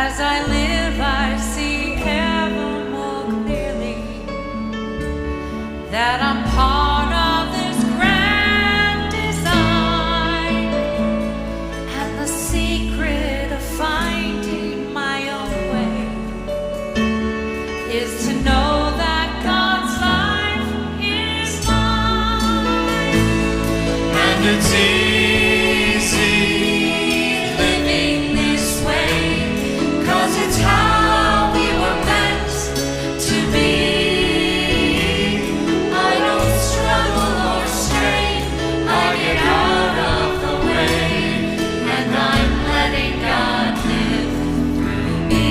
As I live, I see ever more clearly that I'm part of this grand design, and the secret of finding my own way is to know that God's life is mine. And it's easy living this way, 'cause it's how we were meant to be. I don't struggle or strain, I get out of the way, and I'm letting God live through me.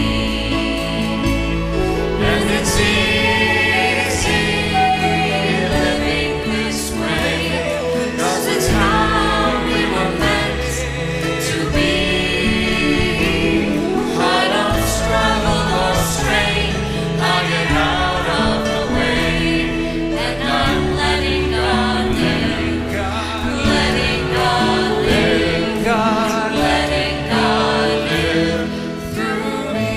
And it's easy living this way, 'cause it's how we were meant to be. I don't struggle or strain, I get out of the way, and I'm letting God live, letting God live, letting God live through me.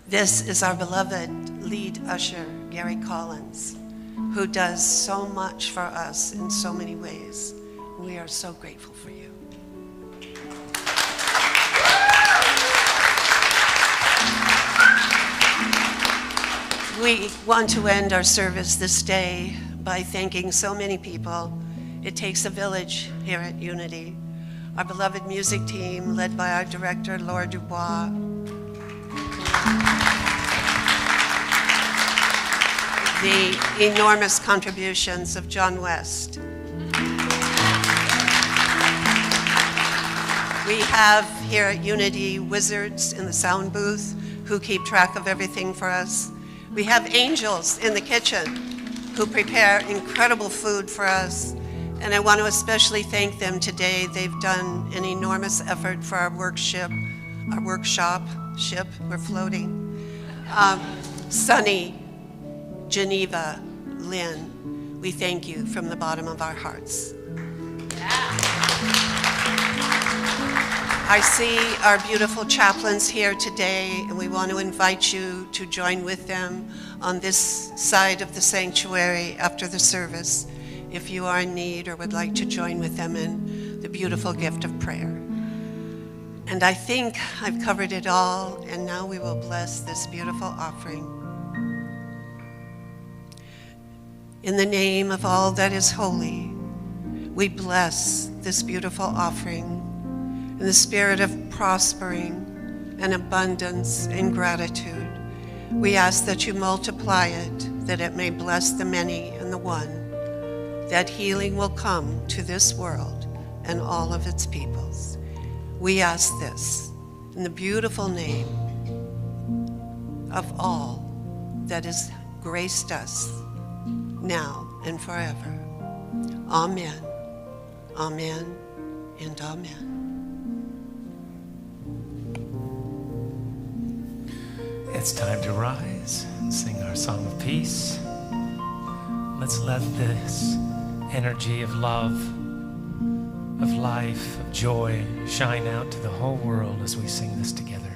This is our beloved lead usher, Gary Collins, who does so much for us in so many ways. We are so grateful for you. We want to end our service this day by thanking so many people. It takes a village here at Unity. Our beloved music team, led by our director, Laura Dubois. The enormous contributions of John West. We have here at Unity wizards in the sound booth who keep track of everything for us. We have angels in the kitchen who prepare incredible food for us. And I want to especially thank them today. They've done an enormous effort for our workshop, we're floating. Sunny, Geneva, Lynn, we thank you from the bottom of our hearts. I see our beautiful chaplains here today, and we want to invite you to join with them on this side of the sanctuary after the service, if you are in need or would like to join with them in the beautiful gift of prayer. And I think I've covered it all, and now we will bless this beautiful offering. In the name of all that is holy, we bless this beautiful offering in the spirit of prospering and abundance and gratitude. We ask that you multiply it, that it may bless the many and the one, that healing will come to this world and all of its peoples. We ask this in the beautiful name of all that has graced us now and forever. Amen, amen, and amen. It's time to rise and sing our song of peace. Let's let this energy of love, of life, of joy shine out to the whole world as we sing this together.